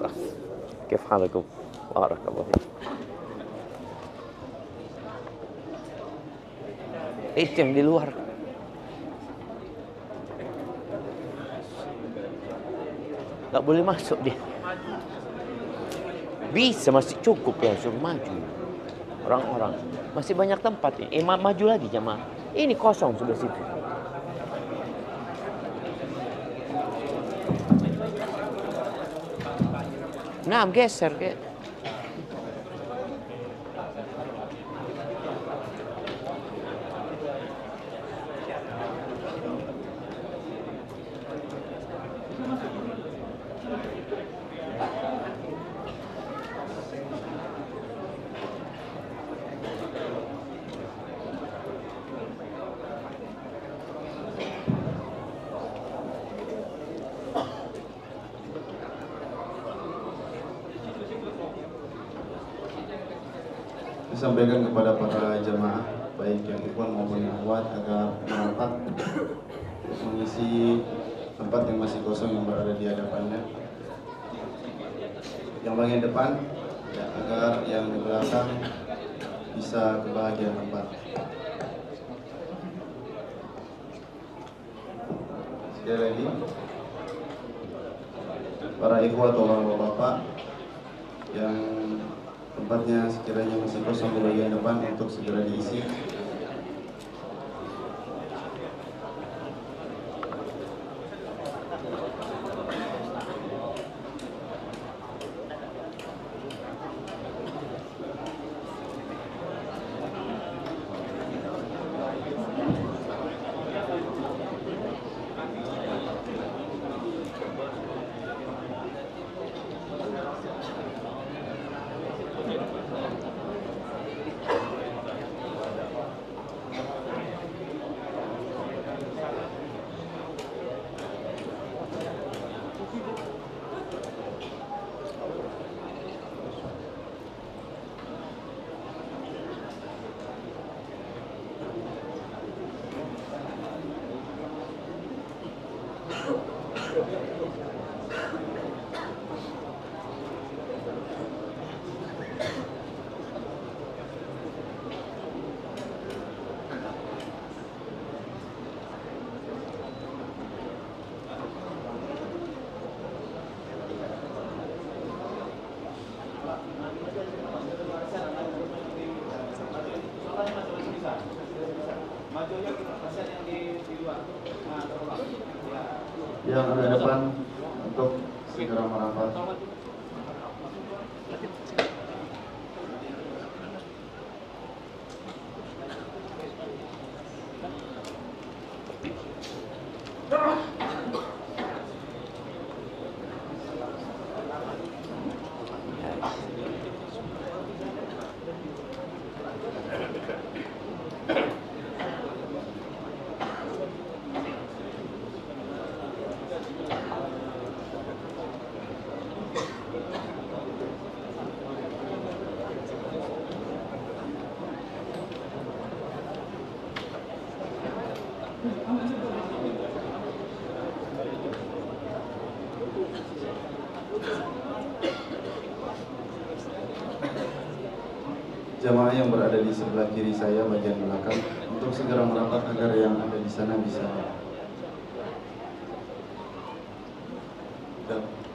الأخ كيف حالكم؟ بارك الله فيك. Itu yang di luar. Nggak boleh masuk dia. Bisa, masih cukup ya, suruh maju. Orang-orang masih banyak tempat ini. Maju lagi jemaah. Ini kosong sebelah situ. Nah, geser kayak. Disampaikan kepada para jemaah baik yang ikhwan maupun yang akhwat agar merapat mengisi tempat yang masih kosong yang berada di hadapannya. Yang bagian depan ya, agar yang di belakang bisa ke bagian tempat. Sekali lagi, para ikhwat atau bapak-bapak yang tempatnya sekiranya masih kosong di bagian depan untuk segera diisi. Yang ada depan untuk segera merapat. Jamaah yang berada di sebelah kiri saya bagian belakang untuk segera merapat agar yang ada di sana bisa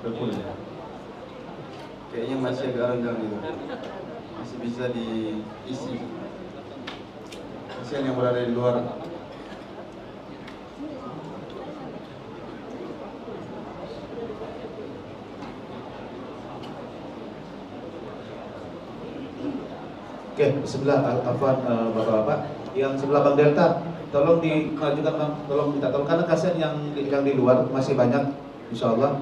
berkulit. Kayaknya masih agak renggang gitu, masih bisa diisi. Kasihan yang berada di luar. Oke, sebelah Afwan bapak-bapak, yang sebelah Bang Delta, tolong dimajukan Bang, tolong minta tolong karena kasihan yang di luar masih banyak, insya Allah.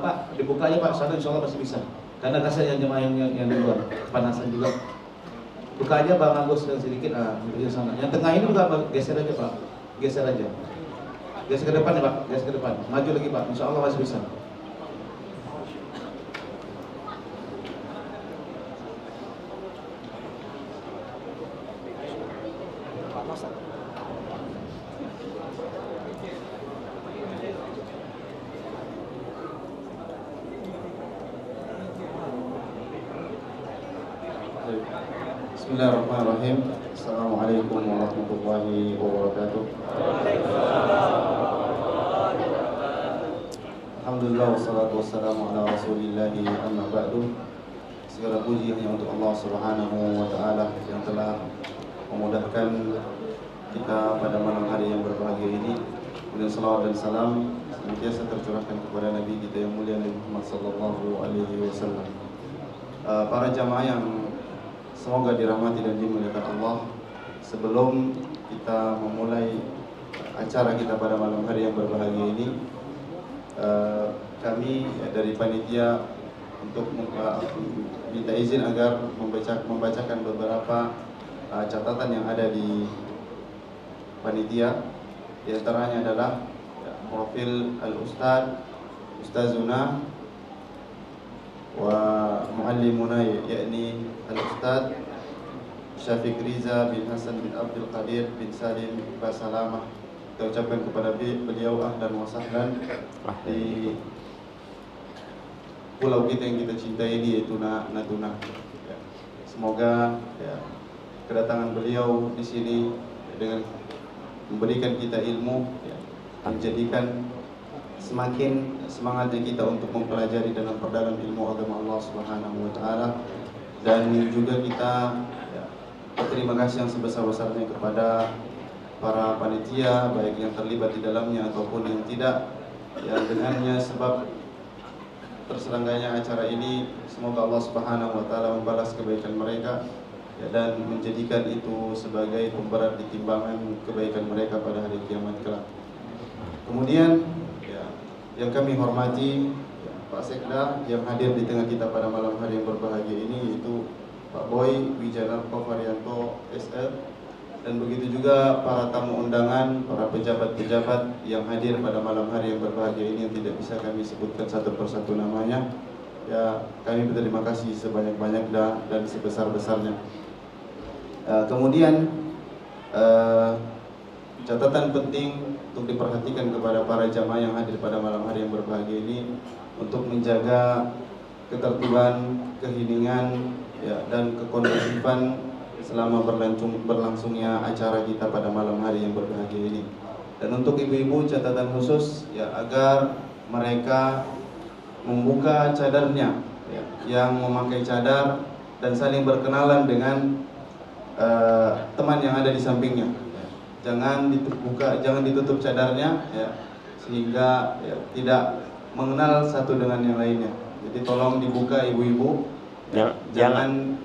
Pak, dibuka aja Pak, sana insya Allah masih bisa. Karena kasihan yang jemaah yang di luar, kepanasan juga. Buka aja Bang Agus dan sedikit, sana. Yang tengah ini juga geser aja Pak, geser aja. Geser ke depan ya Pak, geser ke depan. Maju lagi Pak, insya Allah masih bisa. Bismillahirrahmanirrahim. Assalamualaikum warahmatullahi wabarakatuh. Alhamdulillah wassalatu wassalamu ala rasulillahi amma ba'du. Segala puji hanya untuk Allah Subhanahu wa taala yang telah memudahkan kita pada malam hari yang berbahagia ini. Kemudian salawat dan salam senantiasa tercurahkan kepada Nabi kita yang mulia Nabi Muhammad sallallahu alaihi wasallam. Para jamaah yang semoga dirahmati dan dimuliakan Allah, sebelum kita memulai acara kita pada malam hari yang berbahagia ini, kami dari panitia untuk minta izin agar membacakan beberapa catatan yang ada di panitia. Di antaranya adalah profil Ustazuna wa muallimuna, yakni Al-Ustaz Syafiq Riza bin Hasan bin Abdul Qadir bin Salim Basalamah. Kita ucapkan kepada beliau ahlan wa sahlan di pulau kita yang kita cintai ini, yaitu Natuna. Semoga kedatangan beliau di sini dengan memberikan kita ilmu, menjadikan semakin semangatnya kita untuk mempelajari dan memperdalam ilmu agama Allah Subhanahu wa taala, dan juga kita berterima kasih yang sebesar-besarnya kepada para panitia, baik yang terlibat di dalamnya ataupun yang tidak, yang dengannya sebab terselenggaranya acara ini. Semoga Allah Subhanahu wa taala membalas kebaikan mereka dan menjadikan itu sebagai pemberat di timbangan kebaikan mereka pada hari kiamat kelak. Kemudian yang kami hormati Pak Sekda yang hadir di tengah kita pada malam hari yang berbahagia ini, yaitu Pak Boy Wijanarko Varianto SL, dan begitu juga para tamu undangan, para pejabat-pejabat yang hadir pada malam hari yang berbahagia ini yang tidak bisa kami sebutkan satu persatu namanya. Kami berterima kasih sebanyak-banyaknya dan sebesar-besarnya. Kemudian catatan penting untuk diperhatikan kepada para jamaah yang hadir pada malam hari yang berbahagia ini, untuk menjaga ketertiban, keheningan, dan kekondusifan selama berlangsungnya acara kita pada malam hari yang berbahagia ini. Dan untuk ibu-ibu, catatan khusus agar mereka membuka cadarnya, yang memakai cadar, dan saling berkenalan dengan teman yang ada di sampingnya. Jangan ditutup cadarnya, sehingga tidak mengenal satu dengan yang lainnya. Jadi tolong dibuka ibu-ibu. Jangan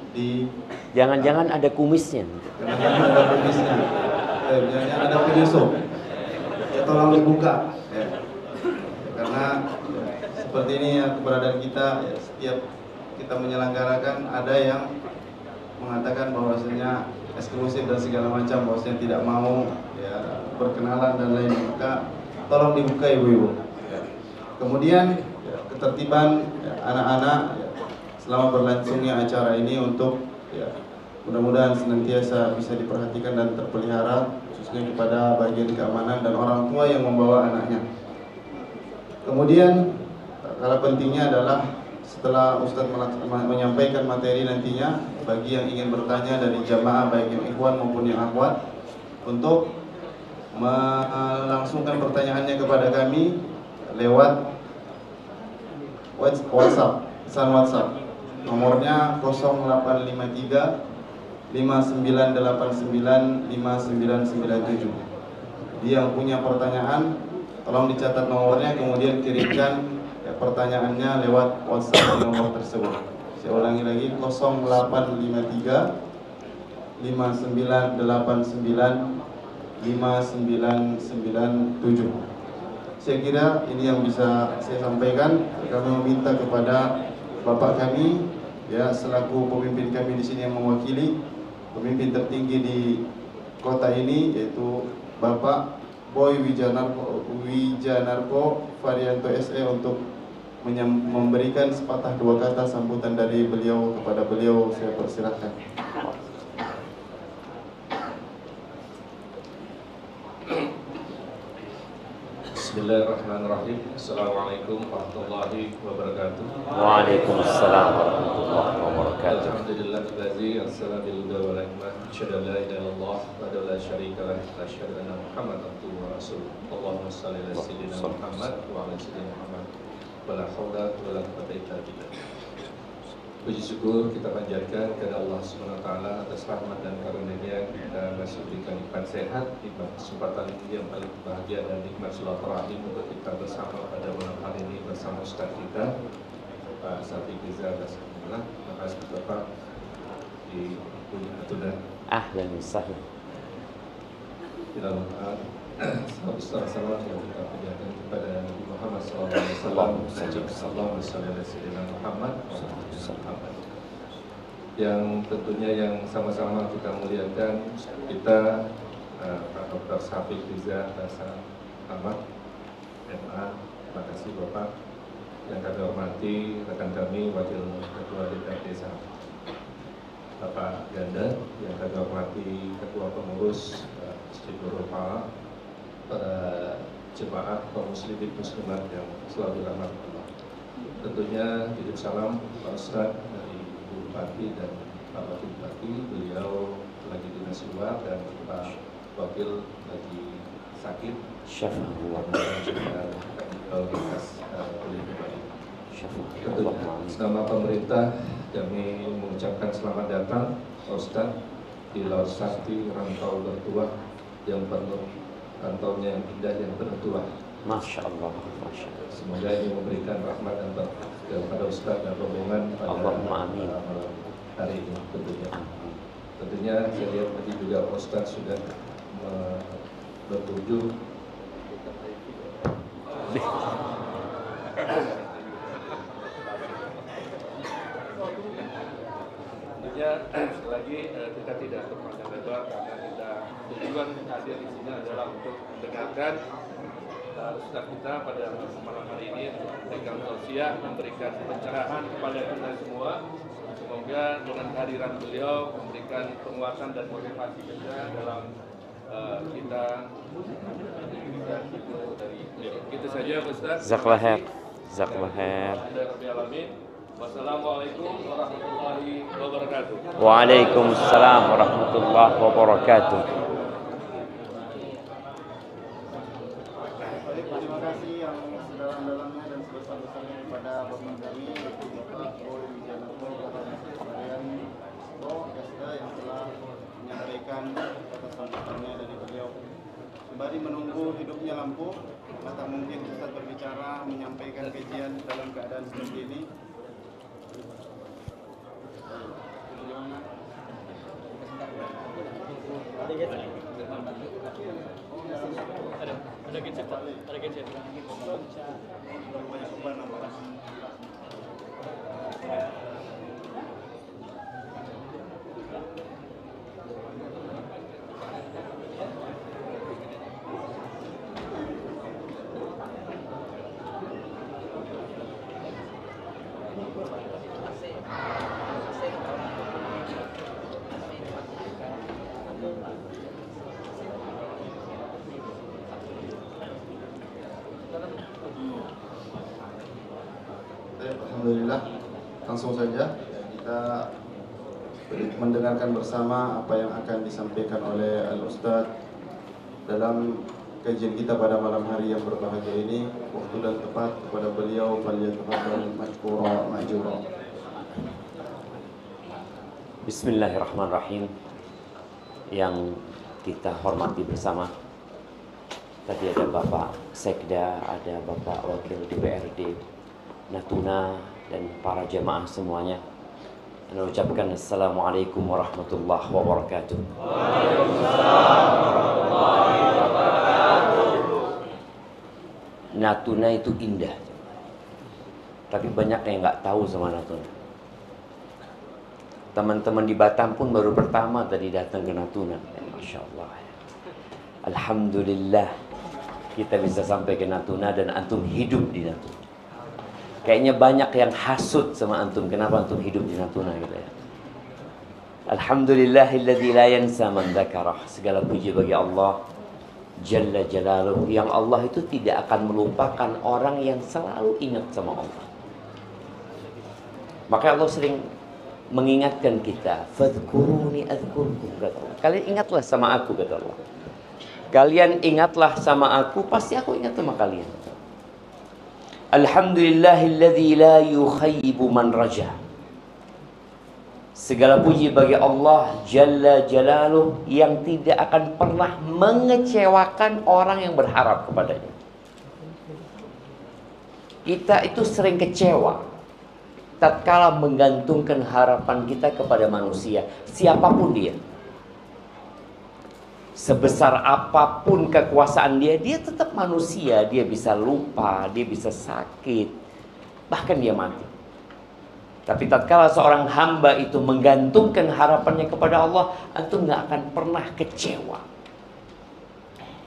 ada kumisnya. Jangan ada kumisnya. Jangan ada penyusup. Tolong dibuka. Karena seperti ini keberadaan kita, setiap kita menyelenggarakan ada yang mengatakan bahwasanya eksklusif dan segala macam, bahwasanya tidak mau berkenalan dan lain, maka tolong dibuka ibu-ibu. Kemudian ketertiban anak-anak selama berlangsungnya acara ini, untuk mudah-mudahan senantiasa bisa diperhatikan dan terpelihara, khususnya kepada bagian keamanan dan orang tua yang membawa anaknya. Kemudian hal pentingnya adalah setelah Ustadz menyampaikan materi, nantinya bagi yang ingin bertanya dari jamaah, baik yang ikhwan maupun yang akhwat, untuk melangsungkan pertanyaannya kepada kami lewat WhatsApp, pesan WhatsApp. Nomornya 0853 5989 5997. Jadi yang punya pertanyaan tolong dicatat nomornya, kemudian kirimkan pertanyaannya lewat WhatsApp di nomor tersebut. Saya ulangi lagi, 0853 5989 5997. Saya kira ini yang bisa saya sampaikan. Kami meminta kepada Bapak kami, selaku pemimpin kami di sini yang mewakili pemimpin tertinggi di kota ini, yaitu Bapak Boy Wijanarko Varianto SE, untuk memberikan sepatah dua kata sambutan dari beliau. Kepada beliau saya persilahkan. Bismillahirrahmanirrahim. Assalamualaikum warahmatullahi wabarakatuh. Waalaikumsalam warahmatullahi wabarakatuh. Alhamdulillahillazi arsala bil huda wal hikmah asyhadu an la ilaha illallah wa la syarika lahu wa asyhadu anna Muhammadan abduhu wa rasuluh. Allahumma shalli ala sayyidina Muhammad wa ala sayyidina Muhammad. Wala haula wala quwwata illa billah. Puji syukur kita panjatkan kepada Allah Subhanahu wa taala atas rahmat dan karunia-Nya kita masih diberikan nikmat sehat, nikmat kesempatan ini yang paling bahagia dan nikmat silaturahim untuk kita bersama pada malam hari ini bersama Ustaz kita Pak Safi Rizal Alhamdulillah. Terima kasih Bapak di Punya Natuna. Ahlan wa sahlan. Kita salam yang kita panjatkan kepada Nabi Muhammad SAW. Allahumma shalli ala sayyidina Muhammad yang tentunya yang sama-sama kita muliakan kita Pak Dr. Safi Rizal Ahmad MA. Terima kasih Bapak. Yang kami hormati rekan kami Wakil Ketua DPRD Bapak Ganda, yang kami hormati Ketua Pengurus Masjid Nurul Falah, para jemaah kaum muslimin muslimat yang selalu dirahmati Allah. Tentunya titip salam Pak Ustadz dari Ibu Bupati dan Pak Wakil Bupati, beliau lagi dinas luar dan Pak Wakil lagi sakit. Syafa'ullah. Kalau kita boleh kembali. Nama pemerintah kami mengucapkan selamat datang Pak Ustadz di Laut Sakti Rantau Bertuah yang penuh rantaunya yang indah yang penuh tuah. Masya Allah, Masya Allah. Semoga ini memberikan rahmat dan berkah kepada Ustaz dan rombongan pada Allahumma amin. malam hari ini tentunya. Tentunya saya lihat tadi juga Ustaz sudah berkunjung. Tentunya sekali lagi kita tidak berpanjang lebar karena kita tujuan hadir di sini adalah untuk mendengarkan Ustaz kita pada malam hari ini untuk memberikan tausiah, memberikan pencerahan kepada kita semua. Semoga dengan kehadiran beliau memberikan penguatan dan motivasi kita dalam kita dari itu saja Ustaz. Jazakallah khair. Jazakallah khair. Wassalamualaikum warahmatullahi wabarakatuh. Waalaikumsalam warahmatullahi wabarakatuh. Terima kasih yang sedalam-dalamnya dan sebesar-besarnya kepada Bapak kami, Bapak Boy Wijanarko, Bapak Esta yang telah menyampaikan kata sambutannya dari beliau. Sembari menunggu hidupnya lampu, maka mungkin Ustaz berbicara menyampaikan kajian dalam keadaan seperti ini. Ada gadget, ada gadget. Banyak beban nampak. Alhamdulillah, langsung saja kita mendengarkan bersama apa yang akan disampaikan oleh Al-Ustadz dalam kajian kita pada malam hari yang berbahagia ini. Waktu dan tepat kepada beliau, falyatafaddal mashkura ma'jura. Bismillahirrahmanirrahim. Yang kita hormati bersama, tadi ada Bapak Sekda, ada Bapak Wakil DPRD Natuna dan para jemaah semuanya. Saya ucapkan Assalamualaikum warahmatullahi wabarakatuh. Natuna itu indah, tapi banyak yang nggak tahu sama Natuna. Teman-teman di Batam pun baru pertama tadi datang ke Natuna. Masya Allah. Alhamdulillah kita bisa sampai ke Natuna dan antum hidup di Natuna. Kayaknya banyak yang hasut sama antum. Kenapa antum hidup di Natuna gitu ya. Alhamdulillahilladzi la yansa man dzakarah. Segala puji bagi Allah Jalla Jalaluh, yang Allah itu tidak akan melupakan orang yang selalu ingat sama Allah. Maka Allah sering mengingatkan kita, fadhkuruni adzkurkum, kata Allah. Kalian ingatlah sama aku, kata Allah. Kalian ingatlah sama aku, pasti aku ingat sama kalian. Alhamdulillahilladzi la yukhayyibu man raja. Segala puji bagi Allah Jalla Jalaluh yang tidak akan pernah mengecewakan orang yang berharap kepadanya. Kita itu sering kecewa tatkala menggantungkan harapan kita kepada manusia, siapapun dia. Sebesar apapun kekuasaan dia, dia tetap manusia. Dia bisa lupa, dia bisa sakit, bahkan dia mati. Tapi tatkala seorang hamba itu menggantungkan harapannya kepada Allah, antum nggak akan pernah kecewa.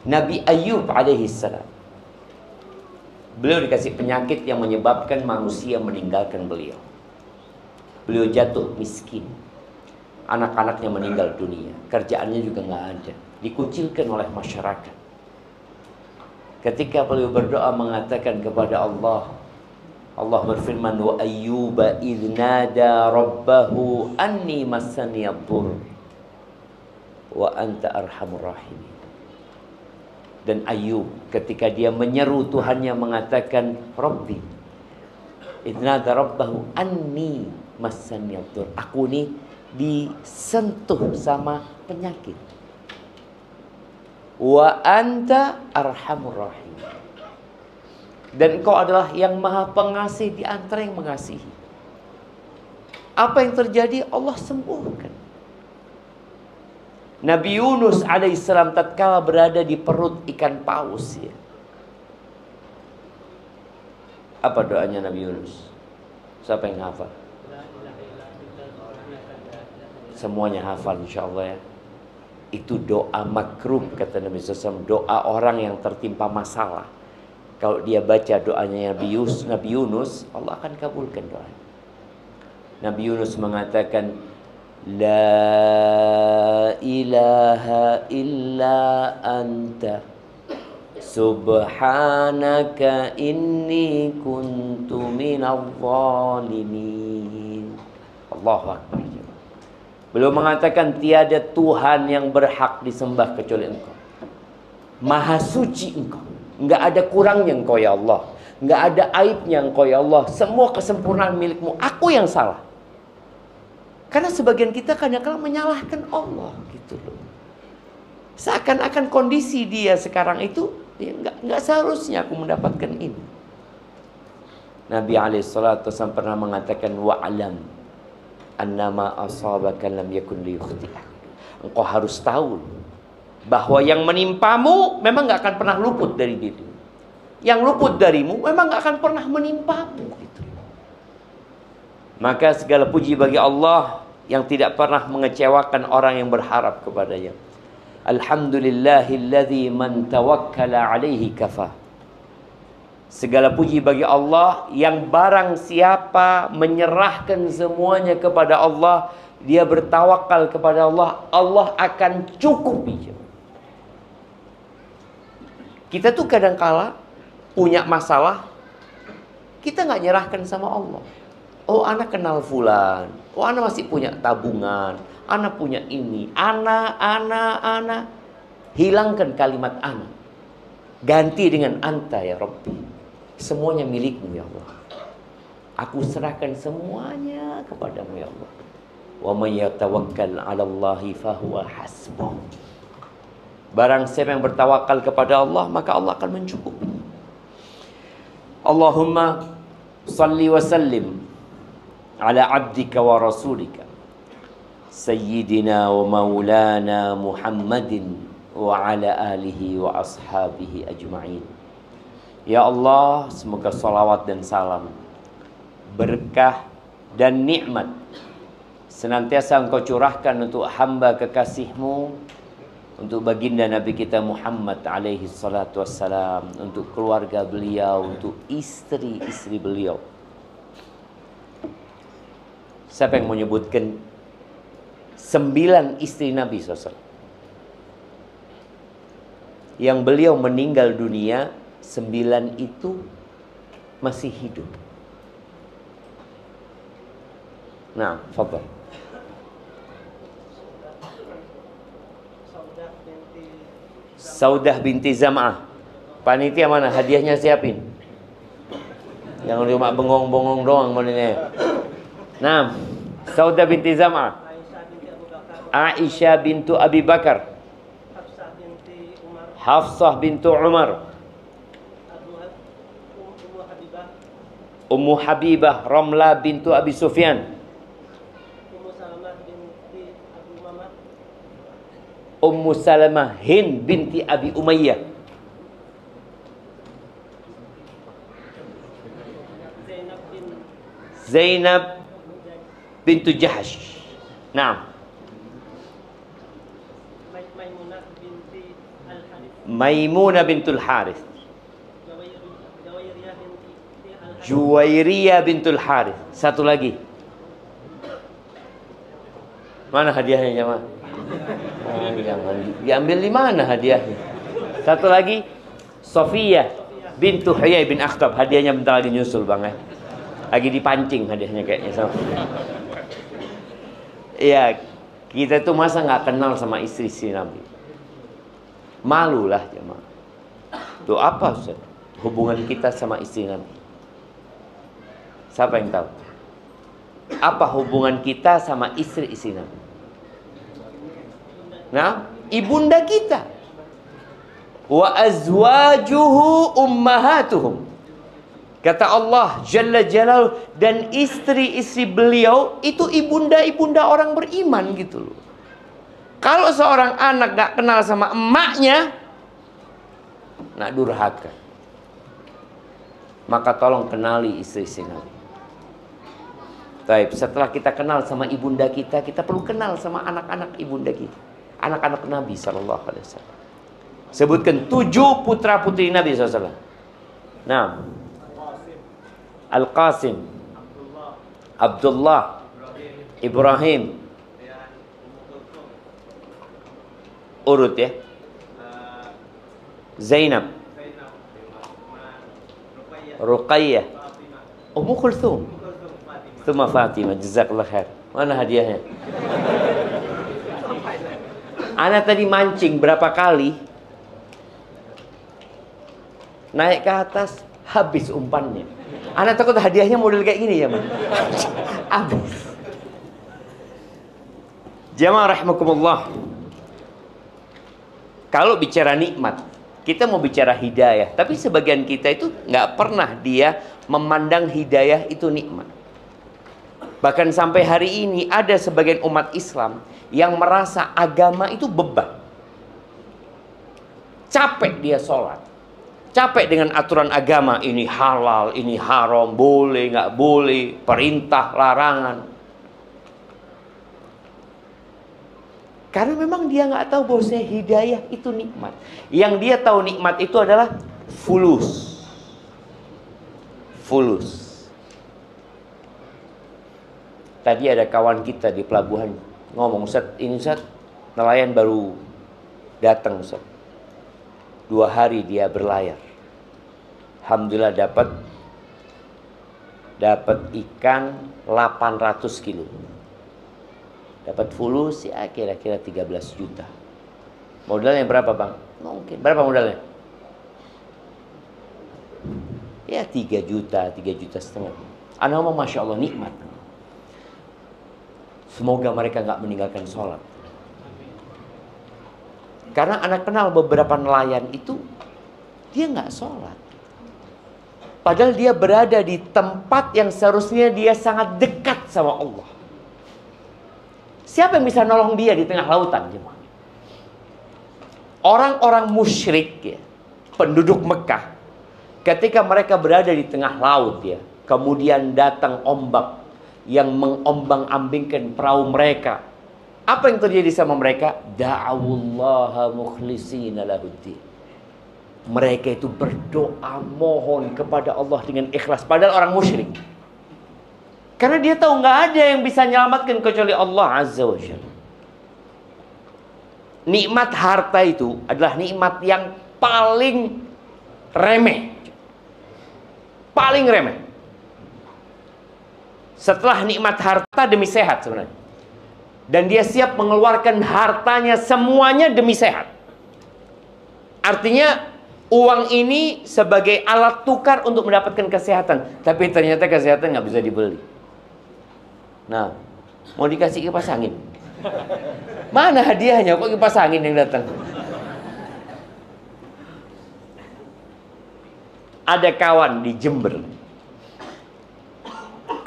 Nabi Ayub alaihissalam, beliau dikasih penyakit yang menyebabkan manusia meninggalkan beliau. Beliau jatuh miskin, anak-anaknya meninggal dunia, kerjaannya juga nggak ada, dikucilkan oleh masyarakat. Ketika beliau berdoa mengatakan kepada Allah, Allah berfirman, wa ayyuba idh nada rabbahu anni massani ad-dhurr wa anta arhamur rahimin. Dan Ayub ketika dia menyeru Tuhannya mengatakan, Rabbi idh nada rabbahu anni massani ad-dhurr, aku ini disentuh sama penyakit, wa anta arhamur rahim, dan engkau adalah yang maha pengasih di antara yang mengasihi. Apa yang terjadi? Allah sembuhkan. Nabi Yunus alaihissalam tatkala berada di perut ikan paus, ya. Apa doanya Nabi Yunus? Siapa yang hafal? Semuanya hafal insyaallah, ya. Itu doa makrub, kata Nabi SAW, doa orang yang tertimpa masalah. Kalau dia baca doanya Nabi Yunus, Allah akan kabulkan doanya. Nabi Yunus mengatakan, La ilaha illa anta subhanaka inni kuntu minadh dhalimin. Allahu Akbar. Beliau mengatakan tiada Tuhan yang berhak disembah kecuali Engkau. Maha suci Engkau. Enggak ada kurangnya Engkau ya Allah. Enggak ada aibnya Engkau ya Allah. Semua kesempurnaan milikmu. Aku yang salah. Karena sebagian kita kadang-kadang menyalahkan Allah gitu loh. Seakan-akan kondisi dia sekarang itu, ya enggak seharusnya aku mendapatkan ini. Nabi SAW pernah mengatakan, wa'alam annama asabaka lam yakun liyukhti'ak. Engkau harus tahu bahwa yang menimpamu memang gak akan pernah luput dari dirimu. Yang luput darimu memang gak akan pernah menimpamu gitu. Maka segala puji bagi Allah yang tidak pernah mengecewakan orang yang berharap kepadanya. Alhamdulillahilladzi man tawakkala alaihi kafah. Segala puji bagi Allah yang barang siapa menyerahkan semuanya kepada Allah, dia bertawakal kepada Allah, Allah akan cukupi. Kita tuh kadang-kala punya masalah, kita nggak nyerahkan sama Allah. Oh, anak kenal fulan, oh anak masih punya tabungan, anak punya ini, anak. Hilangkan kalimat anak, ganti dengan anta ya Rabbi. Semuanya milikmu ya Allah. Aku serahkan semuanya kepadamu ya Allah. Wa may yatawakkal 'ala Allahi fahuwa hasbuh. Barang siapa yang bertawakal kepada Allah, maka Allah akan mencukupi. Allahumma salli wa sallim ala abdika wa rasulika sayyidina wa maulana Muhammadin wa ala alihi wa ashabihi ajma'in. Ya Allah, semoga salawat dan salam, berkah dan nikmat senantiasa Engkau curahkan untuk hamba kekasih-Mu, untuk baginda Nabi kita Muhammad alaihi salatu wassalam, untuk keluarga beliau, untuk istri-istri beliau. Siapa yang menyebutkan 9 istri Nabi SAW? yang beliau meninggal dunia, 9 itu masih hidup. Nah, fadhal. Saudah binti Zam'ah. Panitia mana? Hadiahnya siapin. Jangan cuma bengong-bengong doang maninya. Nah, Saudah binti Zam'ah. Aisyah bintu Abi Bakar. Hafsah bintu Umar. Ummu Habibah Ramla bintu Abi Sufyan. Ummu Salamah Hind binti Abi Umayyah. Zainab bintu Jahash. Naam. Maimunah bintul Harith. Juwairiyah bintul Harith. Satu lagi. Mana hadiahnya jemaah? Jangan diambil di mana hadiahnya? Satu lagi, Sofiyah bintu Huyai bin Akhtab. Hadiahnya bentar lagi nyusul bang ya. Lagi dipancing hadiahnya kayaknya sama. Iya, kita tuh masa nggak kenal sama istri-istri Nabi? Malulah jemaah. Tuh apa Ustaz? Hubungan kita sama istri Nabi? Siapa yang tahu? Apa hubungan kita sama istri-istri Nabi? Nah, ibunda kita. Wa azwajuhu ummahatuhum. Kata Allah Jalla Jalal, dan istri-istri beliau itu ibunda-ibunda orang beriman gitu loh. Kalau seorang anak gak kenal sama emaknya, nak durhaka. Maka tolong kenali istri-istri Nabi. Baik, setelah kita kenal sama ibunda kita, kita perlu kenal sama anak-anak ibunda kita, anak-anak Nabi SAW. Sebutkan 7 putra putri Nabi SAW. Nah, Al-Qasim, Abdullah, Ibrahim, urut ya, Zainab, Ruqayyah, Ummu Kulthum, Thumma Fatimah. Jazakallah khair. Mana hadiahnya? Ana tadi mancing berapa kali, naik ke atas, habis umpannya. Ana takut hadiahnya model kayak gini ya, Mas. Habis. Jamaah rahimakumullah. Kalau bicara nikmat, kita mau bicara hidayah, tapi sebagian kita itu nggak pernah dia memandang hidayah itu nikmat. Bahkan sampai hari ini ada sebagian umat Islam yang merasa agama itu beban. Capek dia sholat, capek dengan aturan agama, ini halal, ini haram, boleh, nggak boleh, perintah, larangan. Karena memang dia nggak tahu bahwa hidayah itu nikmat. Yang dia tahu nikmat itu adalah fulus. Fulus. Tadi ada kawan kita di pelabuhan ngomong, Ustaz, ini Ustaz, nelayan baru datang Ustaz. 2 hari dia berlayar. Alhamdulillah dapat ikan 800 kilo. Dapat fulus ya kira-kira 13 juta. Modalnya berapa bang? Mungkin. Berapa modalnya? Ya 3 juta, 3,5 juta. Anak ngomong Masya Allah nikmat. Semoga mereka nggak meninggalkan sholat. Karena anak kenal beberapa nelayan itu, dia nggak sholat. Padahal dia berada di tempat yang seharusnya dia sangat dekat sama Allah. Siapa yang bisa nolong dia di tengah lautan? Orang-orang musyrik ya, penduduk Mekah, ketika mereka berada di tengah laut ya, kemudian datang ombak yang mengombang-ambingkan perahu mereka. Apa yang terjadi sama mereka? Da'awullaha mukhlishina lahuddin. Mereka itu berdoa mohon kepada Allah dengan ikhlas, padahal orang musyrik. Karena dia tahu nggak ada yang bisa menyelamatkan kecuali Allah Azza wa Jalla. Nikmat harta itu adalah nikmat yang paling remeh. Paling remeh. Setelah nikmat harta demi sehat sebenarnya. Dan dia siap mengeluarkan hartanya semuanya demi sehat. Artinya uang ini sebagai alat tukar untuk mendapatkan kesehatan. Tapi ternyata kesehatan nggak bisa dibeli. Nah, mau dikasih kipas angin. Mana hadiahnya? Kok kipas angin yang datang? Ada kawan di Jember.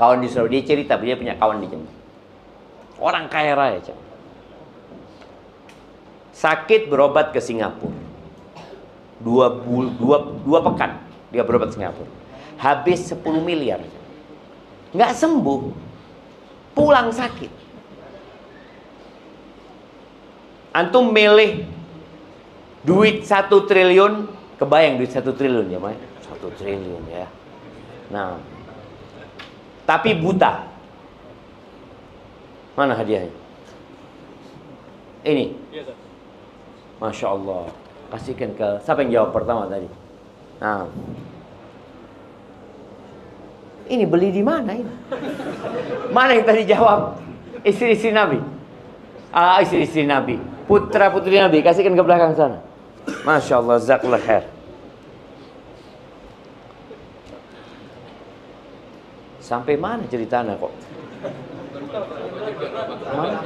Kawan di Surabaya, dia cerita, dia punya kawan di Jember. Orang kaya raya. Sakit berobat ke Singapura. Dua pekan dia berobat ke Singapura. Habis 10 miliar. Nggak sembuh. Pulang sakit. Antum milih duit 1 triliun. Kebayang duit 1 triliun ya, Mas? 1 triliun ya. Nah, tapi buta. Mana hadiahnya? Ini. Masya Allah. Kasihkan ke siapa yang jawab pertama tadi? Nah, ini beli di mana ini? Mana yang tadi jawab? Istri-istri Nabi. Istri-istri Nabi. Putra-putri Nabi. Kasihkan ke belakang sana. Masya Allah. Jazakallah khair. Sampai mana ceritanya kok? Mana?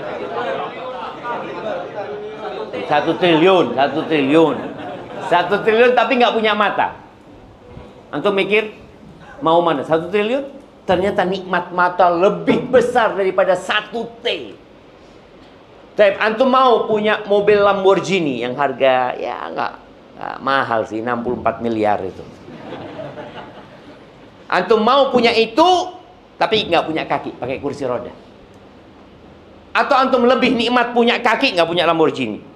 1 triliun, 1 triliun. 1 triliun tapi nggak punya mata. Antum mikir mau mana? 1 triliun? Ternyata nikmat mata lebih besar daripada 1 T. Tapi antum mau punya mobil Lamborghini yang harga ya nggak mahal sih, 64 miliar itu. Antum mau punya itu, tapi nggak punya kaki, pakai kursi roda. Atau antum lebih nikmat punya kaki, nggak punya Lamborghini.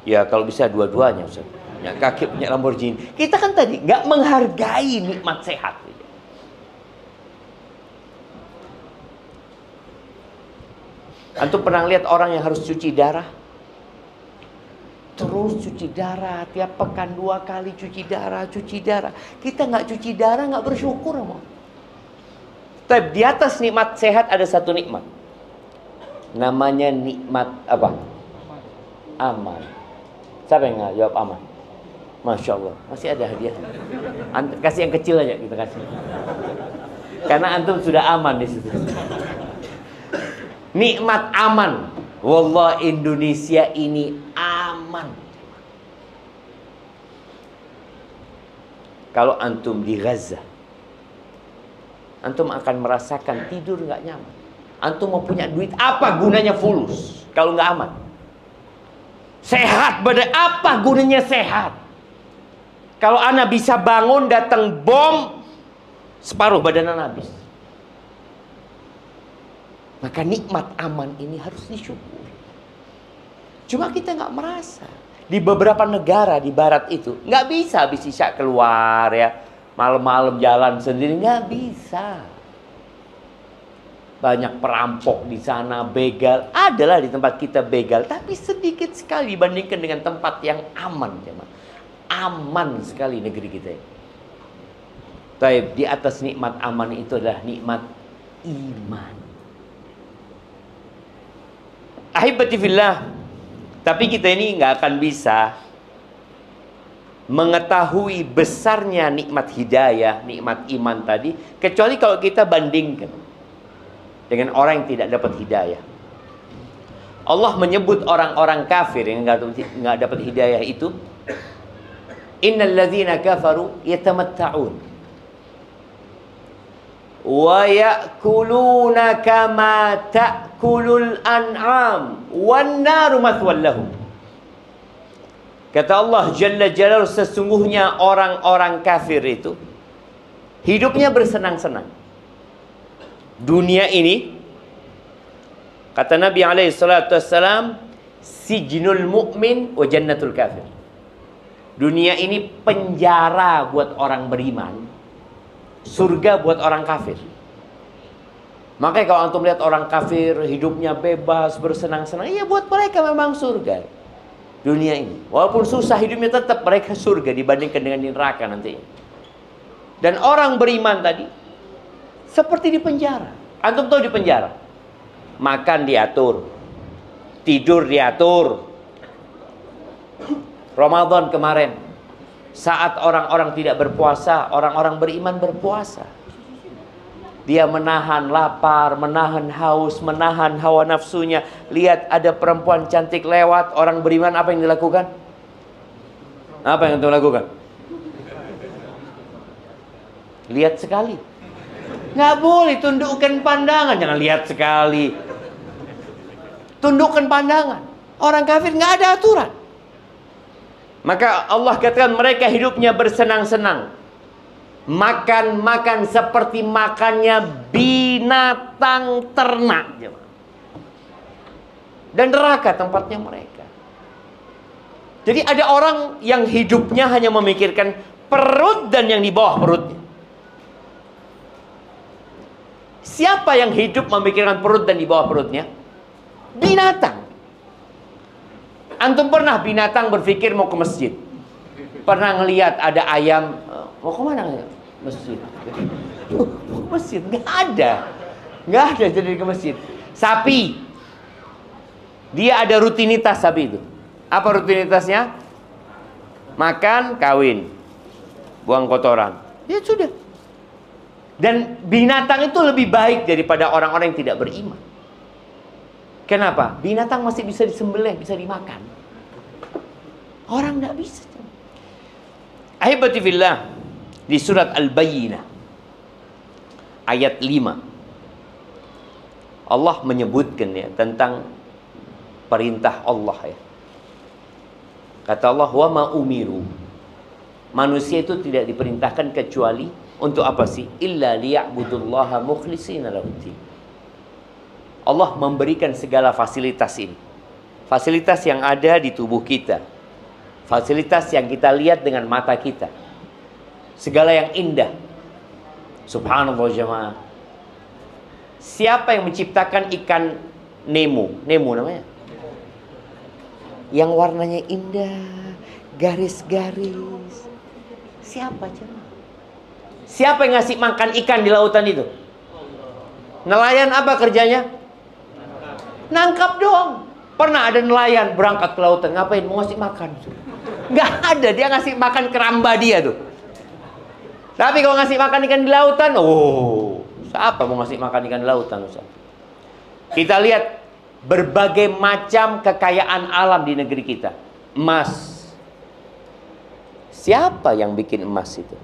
Ya kalau bisa dua-duanya, Ustaz. Punya kaki, punya Lamborghini. Kita kan tadi nggak menghargai nikmat sehat. Antum pernah lihat orang yang harus cuci darah? Terus cuci darah, tiap pekan 2 kali cuci darah, cuci darah. Kita nggak cuci darah, nggak bersyukur, mau. Tapi di atas nikmat sehat ada satu nikmat. Namanya nikmat apa? Aman. Siapa yang nggak jawab aman? Masya Allah, masih ada hadiah. Kasih yang kecil aja kita kasih. Karena antum sudah aman di situ. Nikmat aman. Wallah Indonesia ini aman. Kalau antum di Gaza, antum akan merasakan tidur nggak nyaman. Antum mau punya duit, apa gunanya fulus kalau nggak aman? Sehat badan, apa gunanya sehat? Kalau anak bisa bangun datang bom, separuh badan anak habis. Maka nikmat aman ini harus disyukuri. Cuma kita nggak merasa. Di beberapa negara di barat itu nggak bisa habis isya keluar ya, malam-malam jalan sendiri, nggak bisa. Banyak perampok di sana, begal. Adalah di tempat kita begal, tapi sedikit sekali dibandingkan dengan tempat yang aman, jemaah. Aman sekali negeri kita ini. Taib, di atas nikmat aman itu adalah nikmat iman. Ahibati fillah, tapi kita ini nggak akan bisa mengetahui besarnya nikmat hidayah, nikmat iman tadi, kecuali kalau kita bandingkan dengan orang yang tidak dapat hidayah. Allah menyebut orang-orang kafir yang nggak dapat hidayah itu, innal ladzina kafaru yatamatta'un wa ya'kuluna kama ta'kulul an'am wan naru mathwal lahum. Kata Allah Jalla Jalaluhu, sesungguhnya orang-orang kafir itu hidupnya bersenang-senang. Dunia ini, kata Nabi alaihi salatu wassalam, sijnul mu'min wa jannatul kafir. Dunia ini penjara buat orang beriman, surga buat orang kafir. Makanya kalau antum lihat orang kafir hidupnya bebas, bersenang-senang, ya buat mereka memang surga. dunia ini. Walaupun susah hidupnya, tetap mereka surga dibandingkan dengan di neraka nanti. Dan orang beriman tadi seperti di penjara. Antum tahu di penjara, makan diatur, tidur diatur. Ramadan kemarin, saat orang-orang tidak berpuasa, orang-orang beriman berpuasa. Dia menahan lapar, menahan haus, menahan hawa nafsunya. Lihat ada perempuan cantik lewat, orang beriman apa yang dilakukan? Apa yang dilakukan? Lihat sekali. Nggak boleh tundukkan pandangan, jangan lihat sekali. Tundukkan pandangan. Orang kafir nggak ada aturan. Maka Allah katakan mereka hidupnya bersenang-senang. Makan seperti makannya binatang ternak. Dan neraka tempatnya mereka. Jadi ada orang yang hidupnya hanya memikirkan perut dan yang di bawah perutnya. Siapa yang hidup memikirkan perut dan di bawah perutnya? Binatang. Antum pernah binatang berpikir mau ke masjid? Pernah ngelihat ada ayam, mau ke mana? Masjid. Masjid nggak ada, jadi ke masjid. Sapi, dia ada rutinitas sapi itu. Apa rutinitasnya? Makan, kawin, buang kotoran. Ya sudah. Dan binatang itu lebih baik daripada orang-orang yang tidak beriman. Kenapa? Binatang masih bisa disembelih, bisa dimakan. Orang nggak bisa. Ahibati fillah, di surat Al-Bayyinah ayat 5 Allah menyebutkan ya tentang perintah Allah ya. Kata Allah, wa ma umiru. Manusia itu tidak diperintahkan kecuali untuk apa sih? Illa liya'budullaha mukhlishina lahuddin. Allah memberikan segala fasilitas ini. Fasilitas yang ada di tubuh kita. Fasilitas yang kita lihat dengan mata kita. Segala yang indah. Subhanallah jemaah. Siapa yang menciptakan ikan Nemo? Nemo namanya. Yang warnanya indah, garis-garis. Siapa jemaah? Siapa yang ngasih makan ikan di lautan itu? Nelayan apa kerjanya? Nangkap doang. Pernah ada nelayan berangkat ke lautan, ngapain? Mau ngasih makan. Nggak ada, dia ngasih makan keramba dia tuh. Tapi kalau ngasih makan ikan di lautan, oh, siapa mau ngasih makan ikan di lautan? Ustaz? Kita lihat berbagai macam kekayaan alam di negeri kita. Emas. Siapa yang bikin emas itu?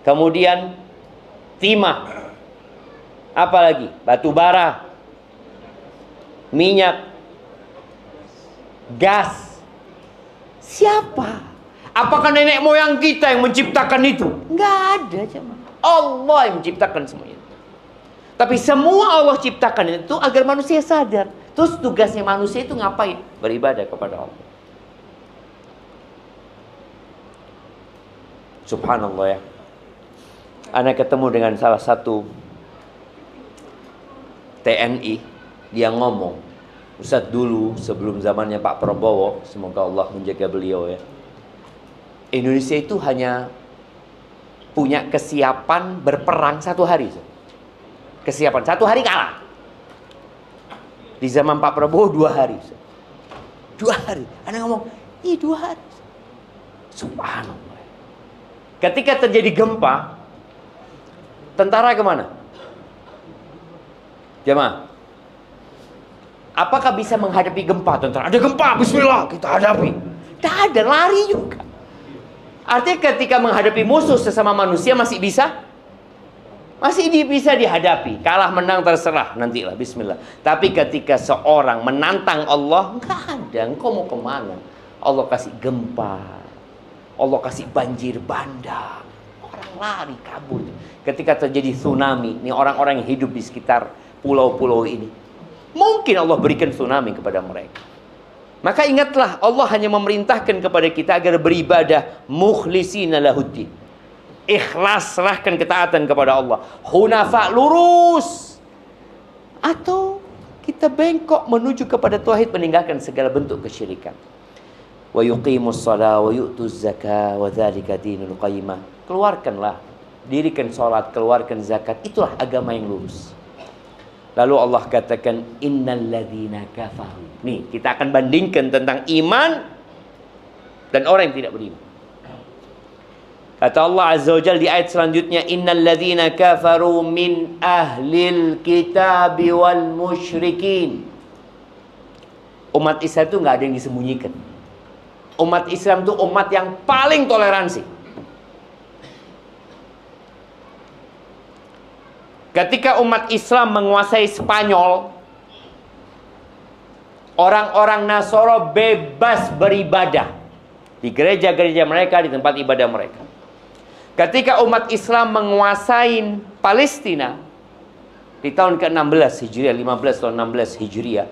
Kemudian timah. Apalagi? Batu bara. Minyak. Gas. Siapa? Apakah nenek moyang kita yang menciptakan itu? Enggak ada, cuma Allah yang menciptakan semuanya. Tapi semua Allah ciptakan itu agar manusia sadar. Terus tugasnya manusia itu ngapain? Beribadah kepada Allah. Subhanallah ya. Ana ketemu dengan salah satu TNI, dia ngomong, Ustaz, dulu sebelum zamannya Pak Prabowo, semoga Allah menjaga beliau ya, Indonesia itu hanya punya kesiapan berperang 1 hari. Kesiapan 1 hari kalah. Di zaman Pak Prabowo 2 hari. 2 hari. Ana ngomong, 2 hari. Subhanallah. Ketika terjadi gempa, tentara kemana? Jemaah, apakah bisa menghadapi gempa tentara? Ada gempa, bismillah, kita hadapi. Tidak ada, lari juga. Artinya ketika menghadapi musuh sesama manusia masih bisa dihadapi. Kalah menang terserah, nantilah, bismillah. Tapi ketika seorang menantang Allah, nggak ada, engkau mau kemana? Allah kasih gempa, Allah kasih banjir bandang, orang lari kabur. Ketika terjadi tsunami, ini orang-orang yang hidup di sekitar pulau-pulau ini, mungkin Allah berikan tsunami kepada mereka. Maka ingatlah, Allah hanya memerintahkan kepada kita agar beribadah mukhlishina lahuddin. Ikhlas, serahkan ketaatan kepada Allah. Hunafa, lurus. Atau kita bengkok menuju kepada tauhid, meninggalkan segala bentuk kesyirikan. Wa yuqimus shalah wa yu'tuz zakah wa dzalika dinul qayyimah. Keluarkanlah, dirikan salat, keluarkan zakat, itulah agama yang lurus. Lalu Allah katakan innal ladzina kafaru. Nih, kita akan bandingkan tentang iman dan orang yang tidak beriman. Kata Allah Azza wa Jalla di ayat selanjutnya, innal ladzina kafaru min ahlil kitabi wal musyrikin. Umat Islam itu nggak ada yang disembunyikan. Umat Islam itu umat yang paling toleransi. Ketika umat Islam menguasai Spanyol, orang-orang Nasoro bebas beribadah di gereja-gereja mereka, di tempat ibadah mereka. Ketika umat Islam menguasai Palestina di tahun ke-16 Hijriah, 15 tahun 16 Hijriah,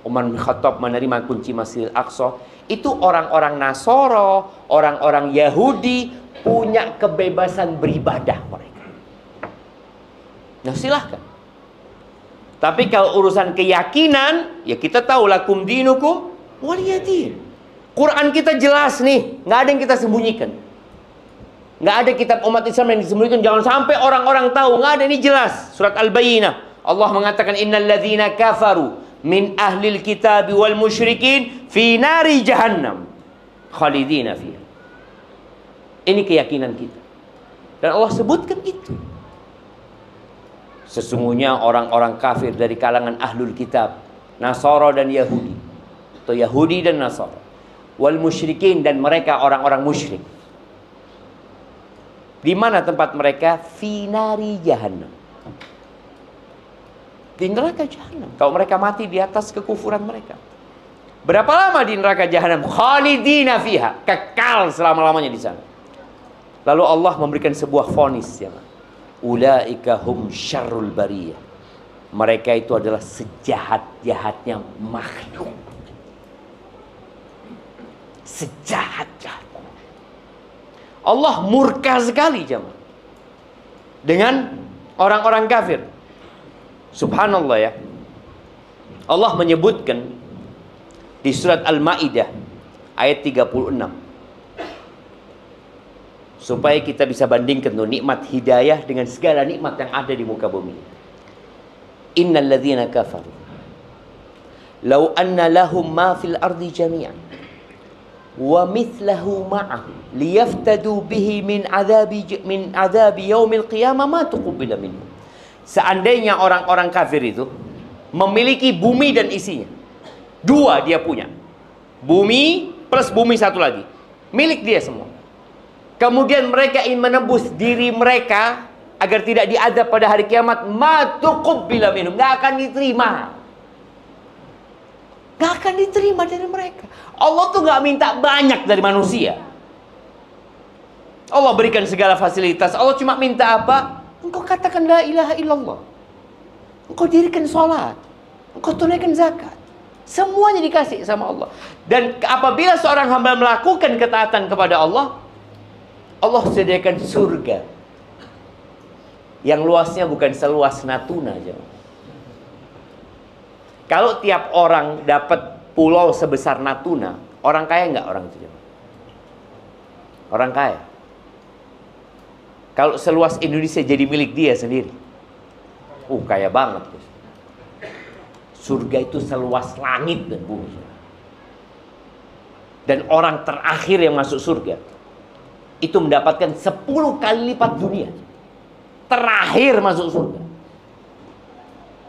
Umar bin Khattab menerima kunci Masjidil Aqsa. Itu orang-orang Nasoro, orang-orang Yahudi punya kebebasan beribadah mereka. Nah, silahkan. Tapi kalau urusan keyakinan, ya kita tahu lakum dinukum waliyadin. Quran kita jelas nih, nggak ada yang kita sembunyikan. Nggak ada kitab umat Islam yang disembunyikan. Jangan sampai orang-orang tahu. Nggak ada, ini jelas. Surat Al-Bayyinah. Allah mengatakan innal ladzina kafaru min ahlil kitabi wal musyrikin fi nari jahannam khalidina fiha. Ini keyakinan kita. Dan Allah sebutkan itu. Sesungguhnya orang-orang kafir dari kalangan ahlul kitab, Nasara dan Yahudi, atau Yahudi dan Nasara, wal musyrikin, dan mereka orang-orang musyrik. Di mana tempat mereka? Finari jahannam. Di neraka jahannam. Kalau mereka mati di atas kekufuran mereka. Berapa lama di neraka jahannam? Khalidina fiha. Kekal selama-lamanya di sana. Lalu Allah memberikan sebuah vonis, ya. Ulaika hum syarrul bariyah. Mereka itu adalah sejahat-jahatnya makhluk. Sejahat-jahat. Allah murka sekali, jemaah, dengan orang-orang kafir. Subhanallah, ya. Allah menyebutkan di surat Al-Maidah ayat 36, supaya kita bisa bandingkan tuh nikmat hidayah dengan segala nikmat yang ada di muka bumi. Innal ladzina kafaru law anna lahum ma fil ardi jami'an wa mithlahu ma'ahu liyaftadu bihi min adzabi yaumil qiyamah ma tuqbila minhu. Seandainya orang-orang kafir itu memiliki bumi dan isinya, dua dia punya, bumi plus bumi satu lagi, milik dia semua. Kemudian mereka ingin menebus diri mereka agar tidak diadab pada hari kiamat, ma tuqbila minhum, nggak akan diterima. Nggak akan diterima dari mereka. Allah tuh nggak minta banyak dari manusia. Allah berikan segala fasilitas. Allah cuma minta apa? Engkau katakan la ilaha illallah. Engkau dirikan sholat. Engkau tunaikan zakat. Semuanya dikasih sama Allah. Dan apabila seorang hamba melakukan ketaatan kepada Allah, Allah sediakan surga yang luasnya bukan seluas Natuna aja. Kalau tiap orang dapat pulau sebesar Natuna, orang kaya nggak orang itu? Orang kaya. Kalau seluas Indonesia jadi milik dia sendiri, kaya banget. Surga itu seluas langit dan bumi. Dan orang terakhir yang masuk surga itu mendapatkan 10 kali lipat dunia. Terakhir masuk surga.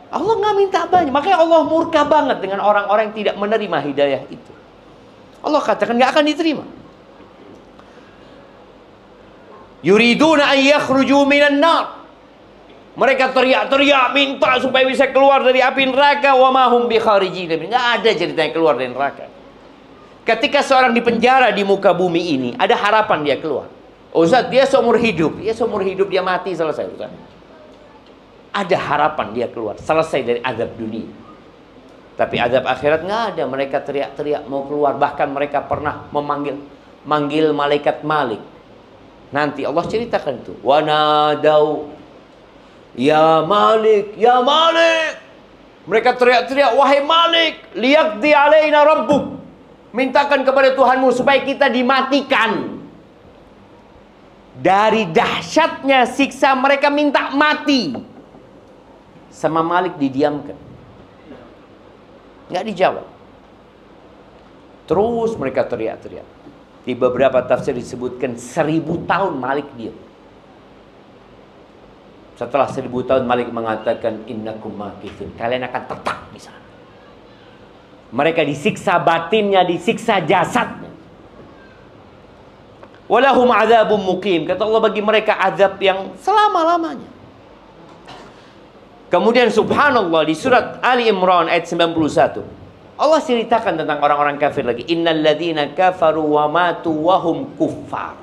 Allah nggak minta banyak. Makanya Allah murka banget dengan orang-orang yang tidak menerima hidayah itu. Allah katakan nggak akan diterima. Yuriduna an yakhruju minan nar. Mereka teriak-teriak minta supaya bisa keluar dari api neraka. Wa ma hum bikharijin. Nggak ada ceritanya keluar dari neraka. Ketika seorang di penjara di muka bumi ini, ada harapan dia keluar. Ustaz, dia seumur hidup. Ya seumur hidup dia mati, selesai, Ustaz. Ada harapan dia keluar, selesai dari azab dunia. Tapi azab akhirat nggak ada. Mereka teriak-teriak mau keluar. Bahkan mereka pernah manggil malaikat Malik. Nanti Allah ceritakan itu. Wa nadau ya Malik, ya Malik. Mereka teriak-teriak, wahai Malik, liyaqdi alaina rabbuk. Mintakan kepada Tuhanmu supaya kita dimatikan. Dari dahsyatnya siksa, mereka minta mati. Sama Malik didiamkan. Nggak dijawab. Terus mereka teriak-teriak. Di beberapa tafsir disebutkan 1000 tahun Malik diam. Setelah 1000 tahun Malik mengatakan, innakum makithun, kalian akan tetap di sana. Mereka disiksa batinnya, disiksa jasadnya. Walahum adzabun muqim, kata Allah, bagi mereka azab yang selama-lamanya. Kemudian subhanallah, di surat Ali Imran ayat 91, Allah ceritakan tentang orang-orang kafir lagi. Innal ladzina kafaru wa matu wa hum kuffar.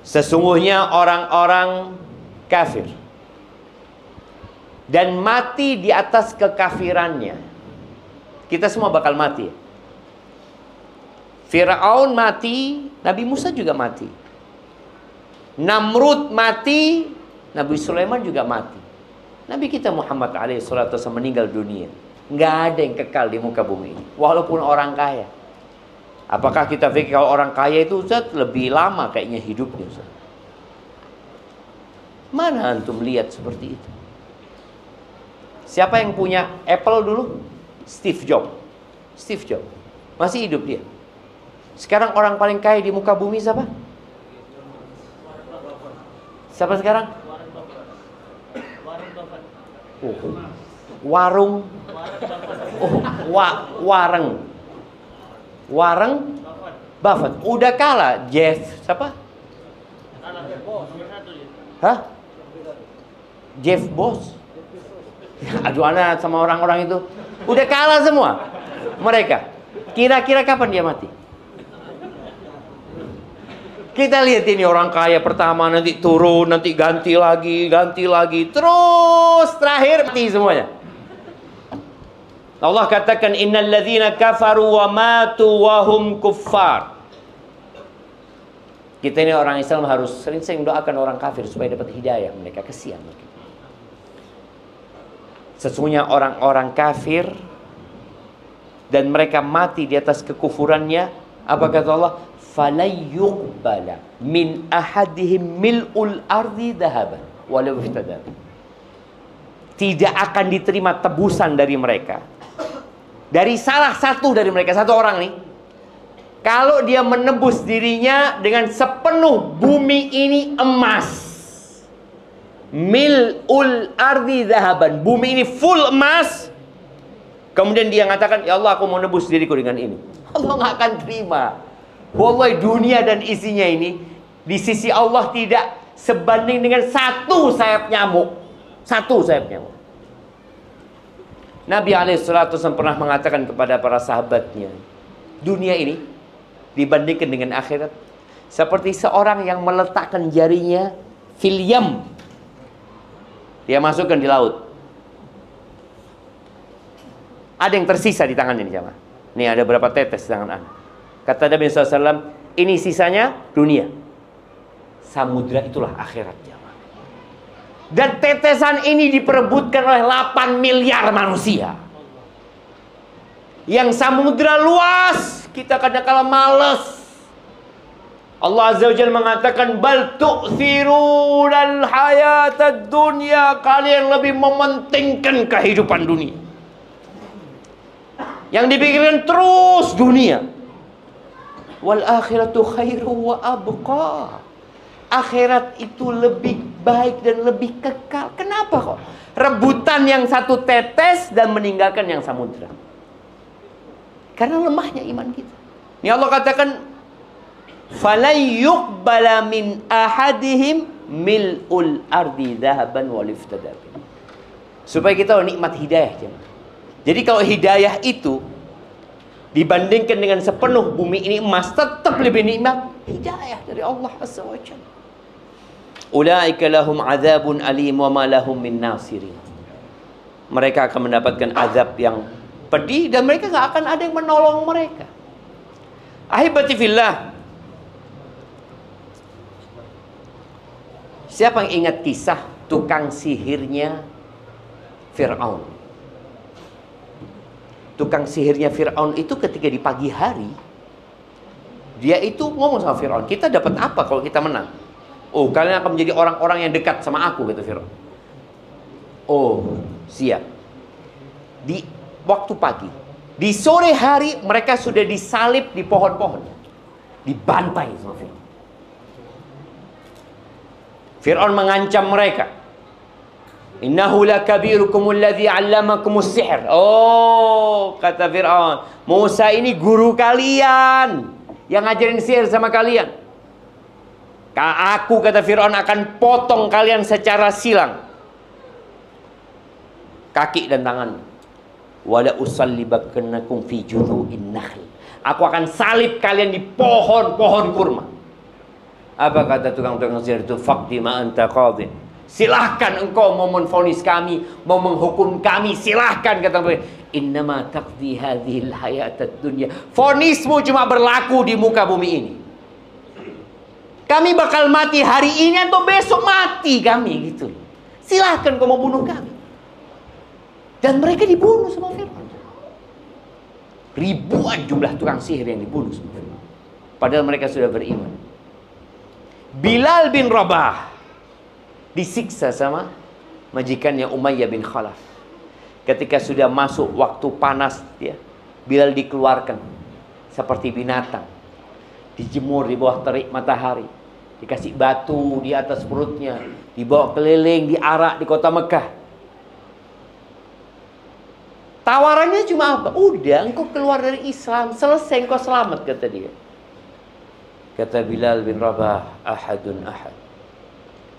Sesungguhnya orang-orang kafir dan mati di atas kekafirannya. Kita semua bakal mati. Firaun mati, Nabi Musa juga mati. Namrud mati, Nabi Sulaiman juga mati. Nabi kita Muhammad alaihissalatu wassalam meninggal dunia. Nggak ada yang kekal di muka bumi ini, walaupun orang kaya. Apakah kita pikir kalau orang kaya itu Ustaz lebih lama kayaknya hidupnya Ustaz? Mana antum lihat seperti itu? Siapa yang punya Apple dulu? Steve Jobs. Steve Jobs masih hidup dia. Sekarang orang paling kaya di muka bumi siapa? Siapa sekarang? Warung. Warren Buffett. Udah kalah Jeff siapa? Hah? Jeff Bezos. Aduh, anak sama orang-orang itu udah kalah semua mereka. Kira-kira kapan dia mati? Kita lihat ini orang kaya pertama, nanti turun, nanti ganti lagi, terus terakhir mati semuanya. Allah katakan innal ladzina kafaru wa matu wa hum kuffar. Kita ini orang Islam harus sering-sering doakan orang kafir supaya dapat hidayah. Mereka kesian. Sesungguhnya orang-orang kafir dan mereka mati di atas kekufurannya, apa kata Allah? Falayyuqbala min ahadihim mil'ul ardi dhahaban walau iftada. Tidak akan diterima tebusan dari mereka. Dari salah satu dari mereka, satu orang nih, kalau dia menebus dirinya dengan sepenuh bumi ini emas, mil'ul ardi dhahaban, bumi ini full emas, kemudian dia mengatakan, ya Allah, aku mau nebus diriku dengan ini, Allah nggak akan terima. Wallahi, dunia dan isinya ini di sisi Allah tidak sebanding dengan satu sayap nyamuk. Satu sayap nyamuk. Nabi SAW pernah mengatakan kepada para sahabatnya, dunia ini dibandingkan dengan akhirat seperti seorang yang meletakkan jarinya fil yam, dia masukkan di laut. Ada yang tersisa di tangannya nih jamaah. Nih ada berapa tetes di tangan Anda. Kata Nabi SAW, ini sisanya dunia. Samudra itulah akhirat jamaah. Dan tetesan ini diperebutkan oleh 8 miliar manusia. Yang samudra luas, kita kadang-kadang malas. Allah Azza wa Jalla mengatakan, bal tu'thirunal hayatad dunya, kalian lebih mementingkan kehidupan dunia. Yang dipikirkan terus dunia. Wal akhiratu khairu wa abqa. Akhirat itu lebih baik dan lebih kekal. Kenapa kok? Rebutan yang satu tetes dan meninggalkan yang samudra. Karena lemahnya iman kita. Ini Allah katakan, falayyuqbala min ahadihim mil'ul ardi dhahaban wal iftada. Supaya kita nikmat hidayah. Jadi kalau hidayah itu dibandingkan dengan sepenuh bumi ini emas, tetap lebih nikmat hidayah dari Allah Azza wa Jalla. Ulaika lahum adzabun alim wa ma lahum min nasirin. Mereka akan mendapatkan azab yang pedih dan mereka nggak akan ada yang menolong mereka. Ahibati fillah. Siapa yang ingat kisah tukang sihirnya Fir'aun. Tukang sihirnya Fir'aun itu ketika di pagi hari, dia itu ngomong sama Fir'aun, kita dapat apa kalau kita menang? Oh, kalian akan menjadi orang-orang yang dekat sama aku, kata Fir'aun. Oh, siap. Di waktu pagi, di sore hari mereka sudah disalib di pohon-pohon, dibantai sama Fir'aun. Fir'aun mengancam mereka, innahu lakabirukumul ladzi 'allamakumus sihr. Oh, kata Fir'aun, Musa ini guru kalian yang ngajarin sihir sama kalian. Aku, kata Fir'aun, akan potong kalian secara silang, kaki dan tangan. Wala usallibakannakum fi judhu'in nakhl. Aku akan salib kalian di pohon-pohon kurma. Apa kata tukang-tukang sihir itu? Faqdi ma anta qadhi. Silahkan engkau mau menvonis kami, mau menghukum kami, silahkan, kata mereka. Innama taqdi hadhil hayatad dunya. Vonismu cuma berlaku di muka bumi ini. Kami bakal mati hari ini atau besok mati kami, gitu. Silahkan kau mau bunuh kami. Dan mereka dibunuh sama Fir'aun. Ribuan jumlah tukang sihir yang dibunuh sama Fir'aun. Padahal mereka sudah beriman. Bilal bin Rabah disiksa sama majikannya Umayyah bin Khalaf. Ketika sudah masuk waktu panas, ya, Bilal dikeluarkan seperti binatang, dijemur di bawah terik matahari, dikasih batu di atas perutnya, dibawa keliling, diarak di kota Mekah. Tawarannya cuma apa? Udah, engkau keluar dari Islam, selesai, engkau selamat, kata dia. Kata Bilal bin Rabah, ahadun ahad.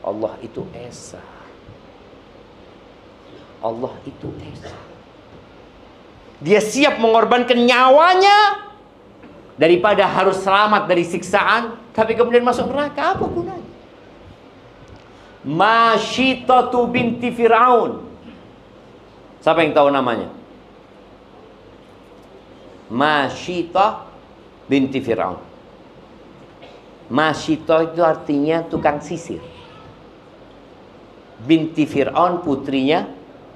Allah itu esa. Allah itu esa. Dia siap mengorbankan nyawanya daripada harus selamat dari siksaan, tapi kemudian masuk neraka. Apa gunanya? Masyitatu binti Fir'aun. Siapa yang tahu namanya? Masyitah binti Fir'aun. Masyitah itu artinya tukang sisir. Binti Fir'aun, putrinya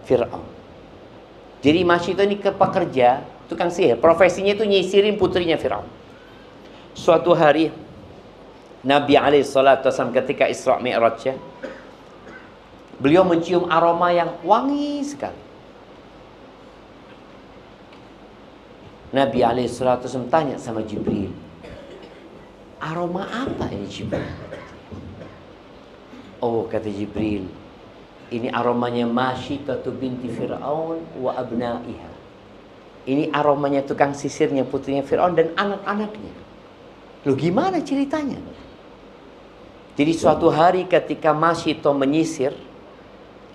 Fir'aun. Jadi Masyitah ini pekerja, tukang sihir. Profesinya itu nyisirin putrinya Fir'aun. Suatu hari Nabi SAW ketika Isra Mi'rajnya, beliau mencium aroma yang wangi sekali. Nabi SAW tanya sama Jibril, aroma apa ini Jibril? Oh, kata Jibril, ini aromanya Masyitatu binti Fir'aun wa abna'iha. Ini aromanya tukang sisirnya putrinya Fir'aun dan anak-anaknya. Loh, gimana ceritanya? Jadi suatu hari ketika Masyitah menyisir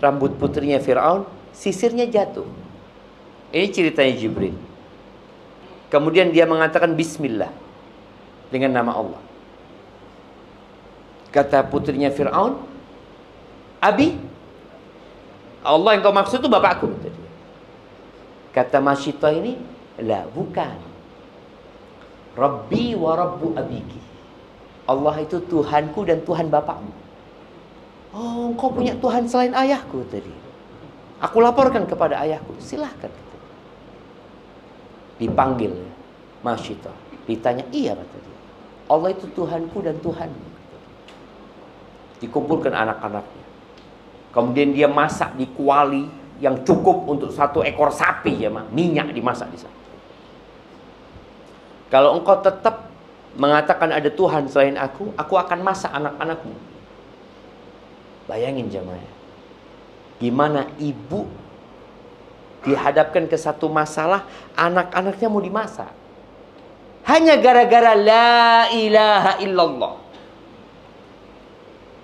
rambut putrinya Fir'aun, sisirnya jatuh. Ini ceritanya Jibril. Kemudian dia mengatakan Bismillah dengan nama Allah. Kata putrinya Fir'aun, Abi, Allah yang kau maksud itu bapakku. Kata Masyitah ini, lah, bukan. Rabbi wa Rabbu abiki. Allah itu Tuhanku dan Tuhan bapakmu. Oh, kau punya Tuhan selain ayahku tadi. Aku laporkan kepada ayahku. Silahkan. Dipanggil Masyitah, ditanya, iya, kata dia, Allah itu Tuhanku dan Tuhanmu. Dikumpulkan anak-anaknya, kemudian dia masak di kuali yang cukup untuk 1 ekor sapi, ya, minyak dimasak di sana. Kalau engkau tetap mengatakan ada Tuhan selain aku akan masak anak-anakmu. Bayangin jemaah, gimana ibu dihadapkan ke satu masalah, anak-anaknya mau dimasak. Hanya gara-gara la ilaha illallah.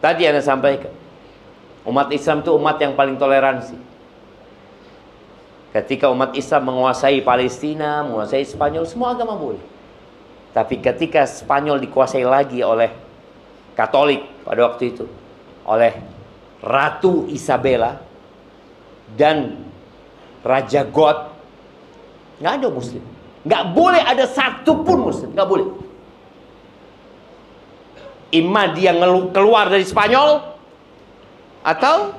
Tadi Anda sampaikan, umat Islam itu umat yang paling toleransi. Ketika umat Islam menguasai Palestina, menguasai Spanyol, semua agama boleh. Tapi ketika Spanyol dikuasai lagi oleh Katolik pada waktu itu, oleh Ratu Isabella dan Raja God, nggak ada Muslim, nggak boleh ada satupun Muslim, nggak boleh. Imma dia keluar dari Spanyol, atau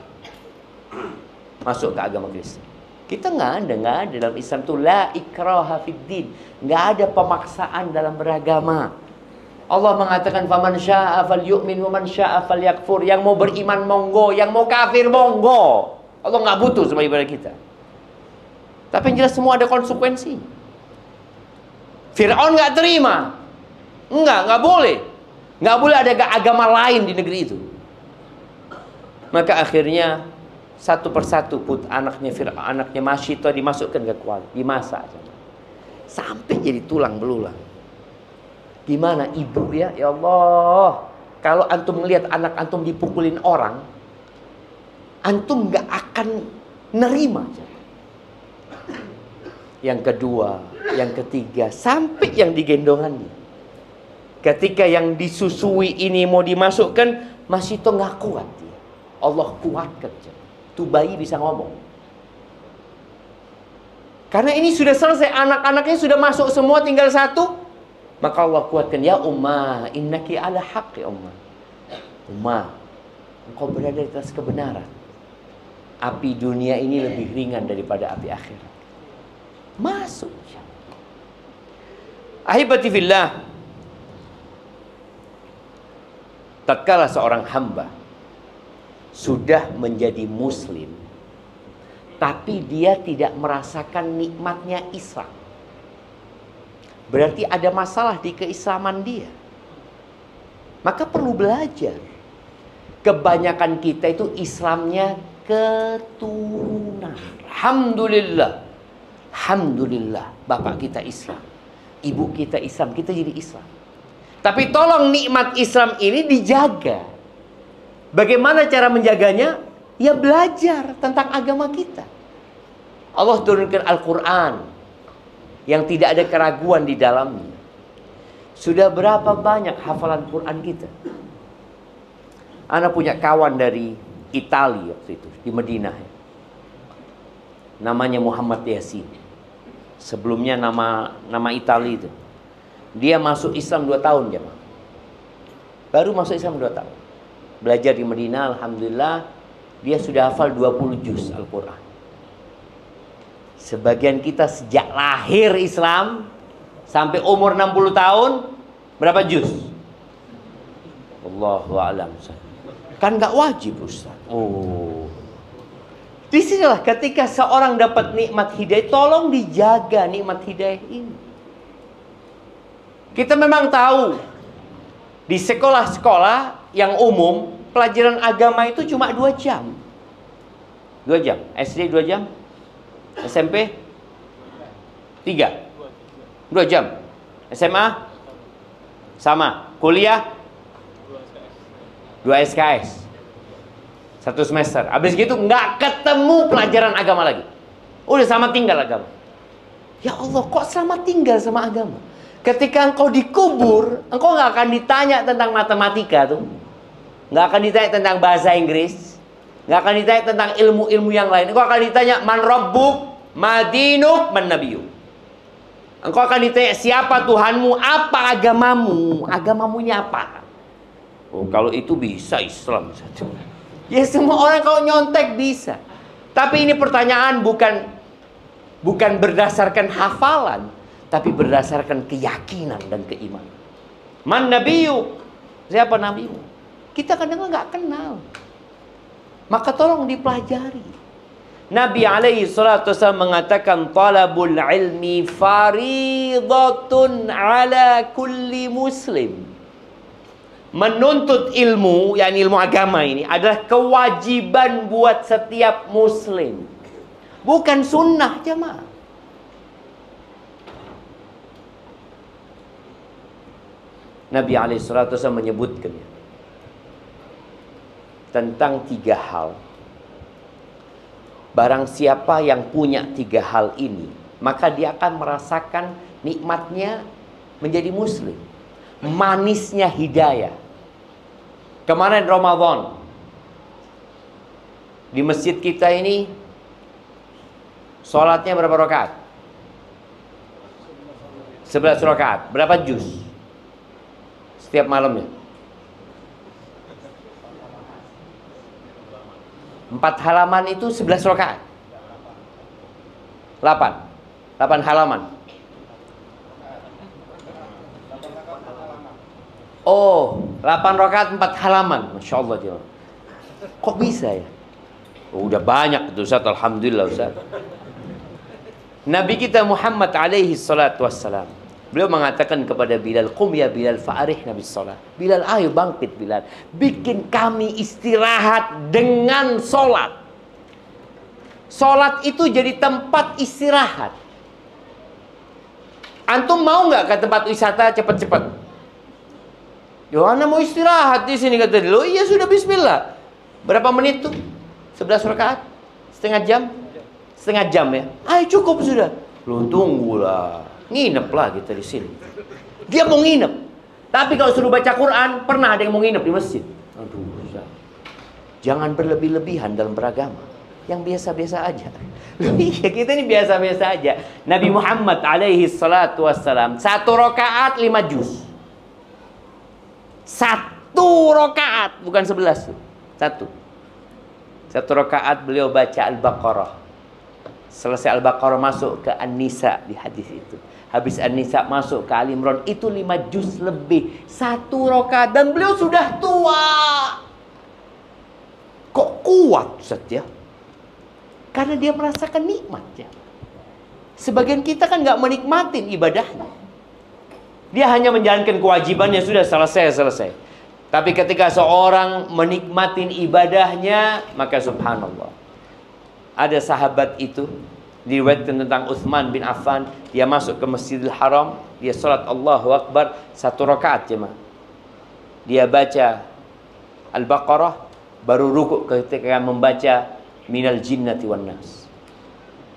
masuk ke agama Kristen. Kita nggak ada dalam Islam tuh la ikraha fid din, nggak ada pemaksaan dalam beragama. Allah mengatakan faman syaa'a falyu'min wa man syaa'a falyakfur. Yang mau beriman monggo, yang mau kafir monggo. Allah nggak butuh sama ibadah kita. Tapi yang jelas semua ada konsekuensi. Fir'aun nggak terima, nggak boleh, nggak boleh ada agama lain di negeri itu. Maka akhirnya satu persatu anaknya Fir'aun, anaknya Masyitah dimasukkan ke kuali, dimasak sampai jadi tulang belulang. Gimana ibu ya? Ya Allah, kalau antum melihat anak antum dipukulin orang, antum nggak akan nerima. Yang kedua, yang ketiga, sampai yang digendongannya. Ketika yang disusui ini mau dimasukkan, masih itu nggak kuat dia. Allah kuatkan. Tuh bayi bisa ngomong. Karena ini sudah selesai, anak-anaknya sudah masuk semua, tinggal satu. Maka Allah kuatkan, ya Ummah, innaki ala haqq ya Ummah. Ummah, engkau berada di atas kebenaran. Api dunia ini lebih ringan daripada api akhirat. Masuk. Ahibati fillah, tatkala seorang hamba sudah menjadi muslim, tapi dia tidak merasakan nikmatnya Islam, berarti ada masalah di keislaman dia. Maka perlu belajar. Kebanyakan kita itu Islamnya keturunan. Alhamdulillah. Alhamdulillah, bapak kita Islam, ibu kita Islam, kita jadi Islam. Tapi tolong nikmat Islam ini dijaga. Bagaimana cara menjaganya? Ya belajar tentang agama kita. Allah turunkan Al-Quran yang tidak ada keraguan di dalamnya. Sudah berapa banyak hafalan Quran kita? Ana punya kawan dari Italia waktu itu, di Madinah. Namanya Muhammad Yasin. Sebelumnya nama Italia itu. Dia masuk Islam 2 tahun jemaah. Baru masuk Islam 2 tahun. Belajar di Madinah, alhamdulillah dia sudah hafal 20 juz Al-Quran. Sebagian kita sejak lahir Islam sampai umur 60 tahun berapa juz? Allahu a'lam. Kan nggak wajib Ustaz. Oh. Disinilah ketika seorang dapat nikmat hidayah, tolong dijaga nikmat hidayah ini. Kita memang tahu di sekolah-sekolah yang umum pelajaran agama itu cuma 2 jam. 2 jam. SD 2 jam. SMP 3. 2 jam. SMA sama. Kuliah 2 SKS. 1 semester. Habis gitu nggak ketemu pelajaran agama lagi. Udah sama tinggal agama. Ya Allah, kok sama tinggal sama agama? Ketika engkau dikubur, engkau nggak akan ditanya tentang matematika tuh, nggak akan ditanya tentang bahasa Inggris, nggak akan ditanya tentang ilmu-ilmu yang lain. Engkau akan ditanya man rabbuk, madinuk, man nabiyuk. Engkau akan ditanya siapa Tuhanmu, apa agamamu, agamamunya apa? Oh, kalau itu bisa Islam saja. Ya semua orang kalau nyontek bisa. Tapi ini pertanyaan bukan berdasarkan hafalan, tapi berdasarkan keyakinan dan keimanan. Man nabiyyu? Siapa nabimu? Kita kadang nggak kenal. Maka tolong dipelajari. Nabi alaihi salatu wasallam mengatakan talabul ilmi faridatun ala kulli muslim. Menuntut ilmu, yakni ilmu agama ini adalah kewajiban buat setiap muslim. Bukan sunnah jemaah. Nabi alaihissalatu wasallam menyebutkan tentang 3 hal. Barang siapa yang punya 3 hal ini, maka dia akan merasakan nikmatnya menjadi muslim. Manisnya hidayah. Kemarin Ramadan di masjid kita ini sholatnya berapa rakaat? 11 rakaat. Berapa juz setiap malamnya? 4 halaman itu 11 rakaat. 8 halaman. Oh, 8 rakaat 4 halaman. Masya Allah dia. Kok bisa ya? Oh, udah banyak itu Ustaz, alhamdulillah Ustaz. Nabi kita Muhammad alaihi salatu wassalam, beliau mengatakan kepada Bilal, "Qum ya Bilal fa'arihna bis salat." Bilal, ayo bangkit Bilal, bikin kami istirahat dengan solat. Solat itu jadi tempat istirahat. Antum mau nggak ke tempat wisata cepat-cepat? Yohana mau istirahat di sini kata dia. Loh, iya sudah bismillah. Berapa menit tuh? 11 rakaat? Setengah jam? Setengah jam ya? Ayo cukup sudah. Loh, tunggulah. Nginep lah kita di sini. Dia mau nginep. Tapi kalau suruh baca Quran, pernah ada yang mau nginep di masjid? Aduh, Ustaz. Jangan berlebih-lebihan dalam beragama. Yang biasa-biasa aja. Loh, iya, kita ini biasa-biasa aja. Nabi Muhammad alaihi salatu wassalam, 1 rakaat 5 juz. 1 rakaat, bukan 11. 1 rakaat beliau baca Al-Baqarah. Selesai Al-Baqarah masuk ke An-Nisa di hadis itu. Habis An-Nisa masuk ke Ali Imran. Itu 5 juz lebih. 1 rakaat. Dan beliau sudah tua. Kok kuat Ustaz ya? Karena dia merasakan nikmatnya. Sebagian kita kan nggak menikmatin ibadahnya. Dia hanya menjalankan kewajibannya, sudah selesai. Tapi ketika seorang menikmatin ibadahnya, maka subhanallah. Ada sahabat itu, diriwayatkan tentang Utsman bin Affan, dia masuk ke Masjidil Haram, dia salat Allahu Akbar 1 rakaat jemaah. Dia baca Al-Baqarah, baru rukuk ketika membaca Minal Jinnati wan Nas.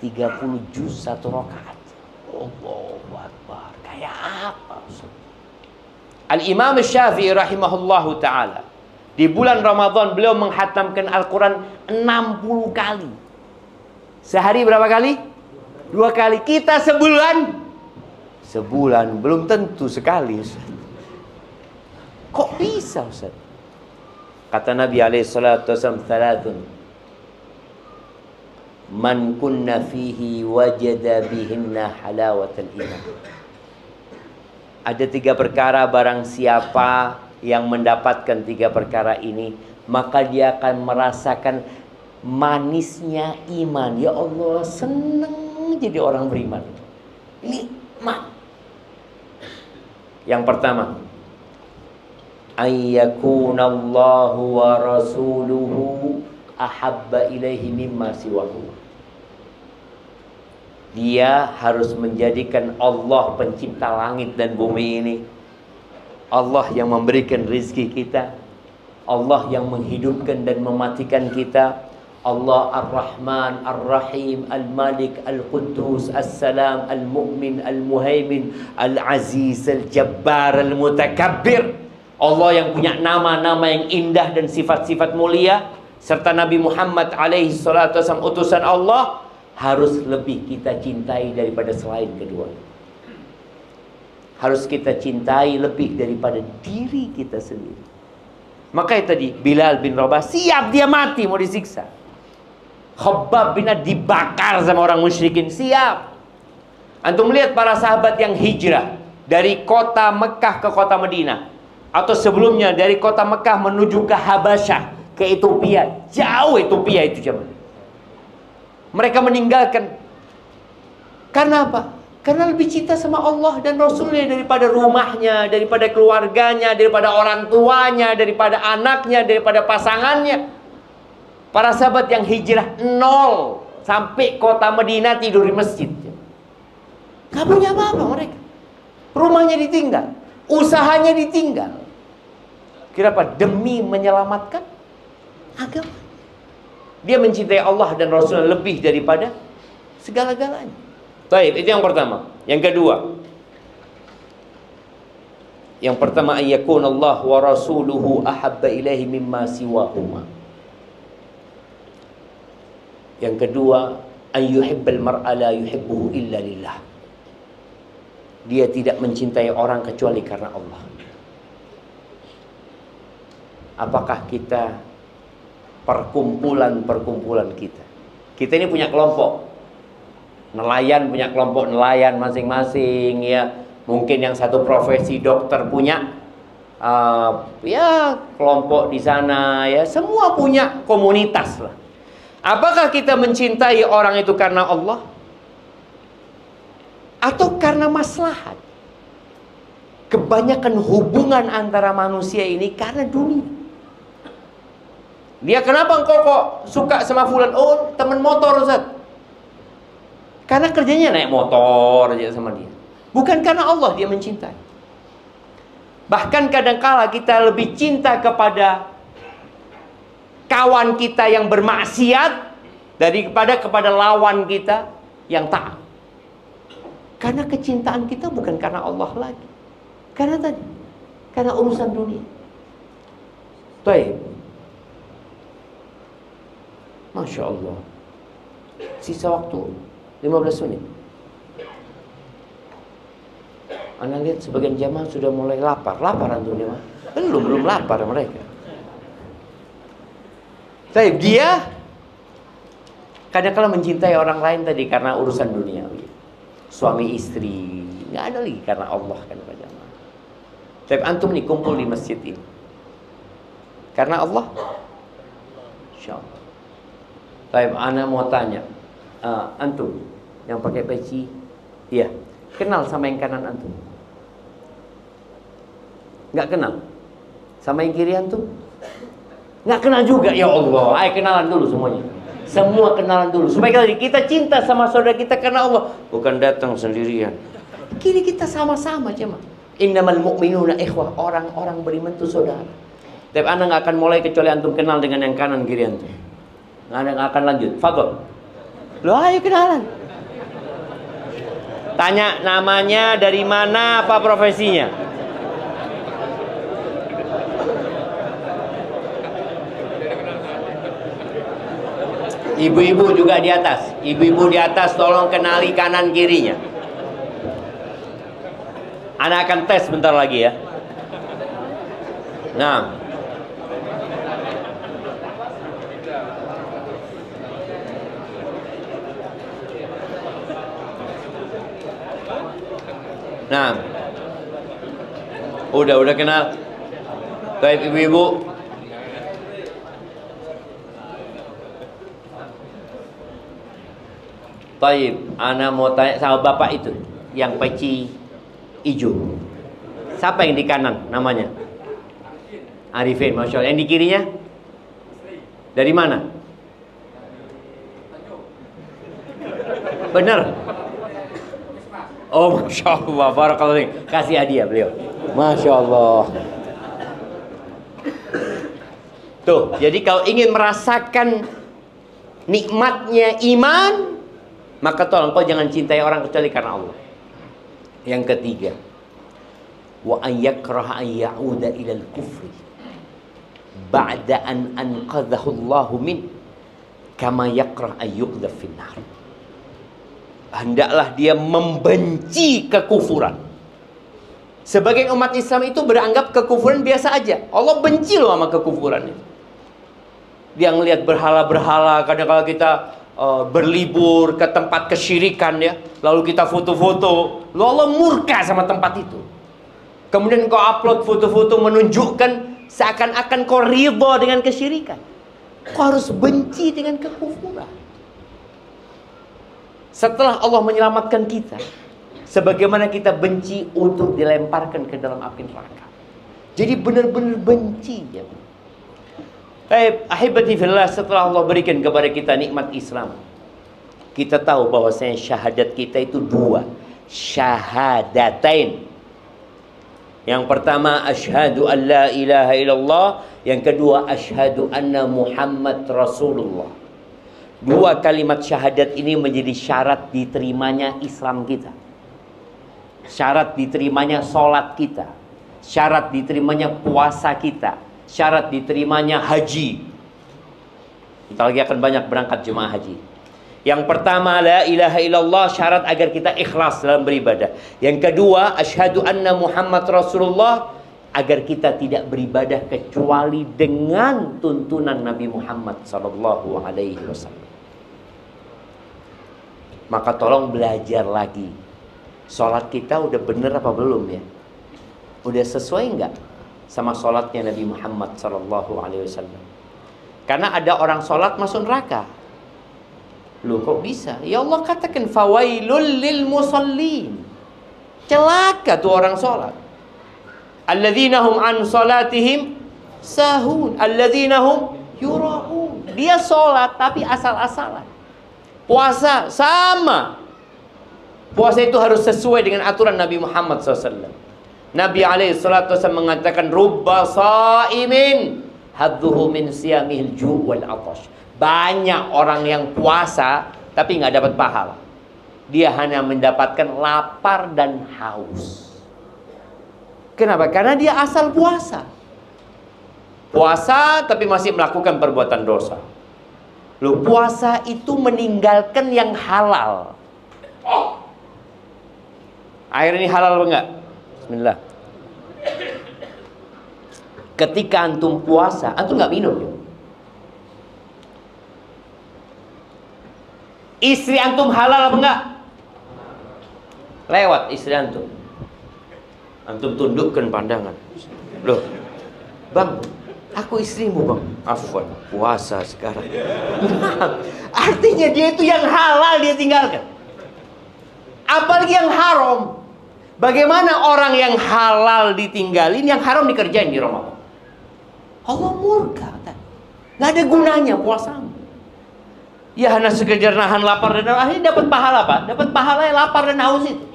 30 juz 1 rakaat. Allahu Akbar. Kayak apa? Al-Imam Syafi'i rahimahullahu ta'ala, di bulan Ramadan beliau menghatamkan Al-Quran 60 kali. Sehari berapa kali? 2 kali. Kita sebulan? Sebulan belum tentu sekali Ustaz. Kok bisa Ustaz? Kata Nabi alaihissalatu wassalam, "Thalathun man kunna fihi wajada bihinna halawatal iman." Ada 3 perkara, barang siapa yang mendapatkan 3 perkara ini, maka dia akan merasakan manisnya iman. Ya Allah, senang jadi orang beriman. Nikmat. Yang pertama, ayyakunallahu wa rasuluhu ahabba ilaihi mimma siwahu. Dia harus menjadikan Allah pencipta langit dan bumi ini, Allah yang memberikan rezeki kita, Allah yang menghidupkan dan mematikan kita, Allah Ar-Rahman, Ar-Rahim, Al-Malik, Al-Quddus, As-Salam, Al-Mu'min, Al-Muhaimin, Al-Aziz, Al-Jabbar, Al-Mutakabbir. Allah yang punya nama-nama yang indah dan sifat-sifat mulia, serta Nabi Muhammad alaihi salatu wasallam utusan Allah, harus lebih kita cintai daripada selain kedua. Harus kita cintai lebih daripada diri kita sendiri. Makanya tadi Bilal bin Rabah siap dia mati mau disiksa. Khabbab bin Ad dibakar sama orang musyrikin, siap. Antum melihat para sahabat yang hijrah dari kota Mekah ke kota Madinah, atau sebelumnya dari kota Mekah menuju ke Habasyah, ke Ethiopia. Jauh Ethiopia itu zaman. Mereka meninggalkan. Karena apa? Karena lebih cinta sama Allah dan Rasulnya daripada rumahnya, daripada keluarganya, daripada orang tuanya, daripada anaknya, daripada pasangannya. Para sahabat yang hijrah 0 sampai kota Madinah tidur di masjid. Gak punya apa-apa mereka. Rumahnya ditinggal, usahanya ditinggal. Kira apa? Demi menyelamatkan agama. Dia mencintai Allah dan Rasulnya lebih daripada segala-galanya. Baik, itu yang pertama. Yang kedua, ayyakun Allah wa rasuluhu ahabba ilaihi mimma siwahuma. Yang kedua, ayyuhibbal mar'a la yuhibbuhu illa lillah. Dia tidak mencintai orang kecuali karena Allah. Apakah kita perkumpulan-perkumpulan kita. Kita ini punya kelompok. Nelayan punya kelompok nelayan masing-masing ya. Mungkin yang satu profesi dokter punya ya kelompok di sana ya. Semua punya komunitas lah. Apakah kita mencintai orang itu karena Allah? Atau karena maslahat? Kebanyakan hubungan antara manusia ini karena dunia. Dia kenapa engkau kok suka sama fulan? Oh, teman motor, Ustaz. Karena kerjanya naik motor aja sama dia. Bukan karena Allah dia mencintai. Bahkan kadangkala kita lebih cinta kepada kawan kita yang bermaksiat daripada kepada lawan kita yang taat. Karena kecintaan kita bukan karena Allah lagi. Karena urusan dunia. Baik. Masya Allah. Sisa waktu 15 menit. Anda lihat sebagian jamaah sudah mulai lapar. Lapar antum jamaah? Belum lapar mereka. Tapi dia kadang-kadang mencintai orang lain tadi karena urusan duniawi. Suami istri, nggak ada lagi karena Allah kan Pak jamaah. Tapi antum nih kumpul di masjid ini karena Allah. Insyaallah. Baik, ana mau tanya, antum yang pakai peci, iya, kenal sama yang kanan antum? Nggak kenal? Sama yang kiri antum? Nggak kenal juga, ya Allah. Ayo kenalan dulu semuanya. Semua kenalan dulu supaya kita cinta sama saudara kita karena Allah, bukan datang sendirian. Kiri kita sama-sama jemaah. Innamal mu'minuna ikhwah, orang-orang beriman itu saudara. Tapi anda nggak akan mulai kecuali antum kenal dengan yang kanan kiri antum. Anda nggak akan lanjut. Fadhol. Loh, ayo kenalan. Tanya namanya, dari mana, apa profesinya. Ibu-ibu juga di atas. Ibu-ibu di atas tolong kenali kanan kirinya. Ana akan tes bentar lagi ya. Nah. Nah. Udah kenal. Baik ibu-ibu. Taib, ana mau tanya sama bapak itu yang peci hijau. Siapa yang di kanan namanya? Arifin, Masya Allah. Yang di kirinya? Dari mana? Bener? Oh, Masya Allah, barakallahu. Kasih hadiah beliau. Masya Allah. Tuh, jadi kalau ingin merasakan nikmatnya iman, maka tolong kau jangan cintai orang kecuali karena Allah. Yang ketiga, wa ayyakraha an ya'uda ilal kufri ba'da an anqadhahu Allahu min kama yakrah an yuqdhaf fin nar. Hendaklah dia membenci kekufuran. Sebagian umat Islam itu beranggap kekufuran biasa aja. Allah benci loh sama kekufuran itu. Dia ngelihat berhala-berhala, kadang-kadang kita berlibur ke tempat kesyirikan ya, lalu kita foto-foto, lalu Allah murka sama tempat itu. Kemudian kau upload foto-foto menunjukkan seakan-akan kau ridha dengan kesyirikan. Kau harus benci dengan kekufuran. Setelah Allah menyelamatkan kita, sebagaimana kita benci untuk dilemparkan ke dalam api neraka. Jadi benar-benar benci ya. Ahibati fillah, setelah Allah berikan kepada kita nikmat Islam, kita tahu bahwasanya syahadat kita itu dua, syahadatain. Yang pertama asyhadu an la ilaha illallah, yang kedua asyhadu anna Muhammad Rasulullah. Dua kalimat syahadat ini menjadi syarat diterimanya Islam kita, syarat diterimanya sholat kita, syarat diterimanya puasa kita, syarat diterimanya haji. Kita lagi akan banyak berangkat jemaah haji. Yang pertama la ilaha illallah, syarat agar kita ikhlas dalam beribadah. Yang kedua asyhadu anna Muhammad Rasulullah, agar kita tidak beribadah kecuali dengan tuntunan Nabi Muhammad sallallahu alaihi wasallam. Maka tolong belajar lagi. Sholat kita udah bener apa belum ya? Udah sesuai nggak sama sholatnya Nabi Muhammad sallallahu alaihi wasallam? Karena ada orang sholat masuk neraka. Loh kok bisa? Ya Allah katakan fawailul lil musallin. Celaka tuh orang sholat. Alladzina hum an salatihim sahun, alladzina hum yura'un. Dia sholat tapi asal-asalan. Puasa sama. Puasa itu harus sesuai dengan aturan Nabi Muhammad SAW. Nabi SAW mengatakan rubba sa'imin hadduhu min siyamihil ju' wal atash. Banyak orang yang puasa tapi nggak dapat pahala. Dia hanya mendapatkan lapar dan haus. Kenapa? Karena dia asal puasa. Puasa tapi masih melakukan perbuatan dosa. Loh, puasa itu meninggalkan yang halal. Air ini halal apa enggak? Bismillah. Ketika antum puasa, antum nggak minum ya? Istri antum halal apa enggak? Lewat istri antum. Antum tundukkan pandangan. Loh, bang, aku istrimu bang. Afwan, puasa sekarang. Artinya dia itu yang halal dia tinggalkan. Apalagi yang haram. Bagaimana orang yang halal ditinggalin, yang haram dikerjain di Ramadan? Allah murka. Nggak ada gunanya puasamu. Ya hanya sekedar nahan lapar dan haus. Akhirnya dapat pahala apa? Dapat pahala yang lapar dan haus itu.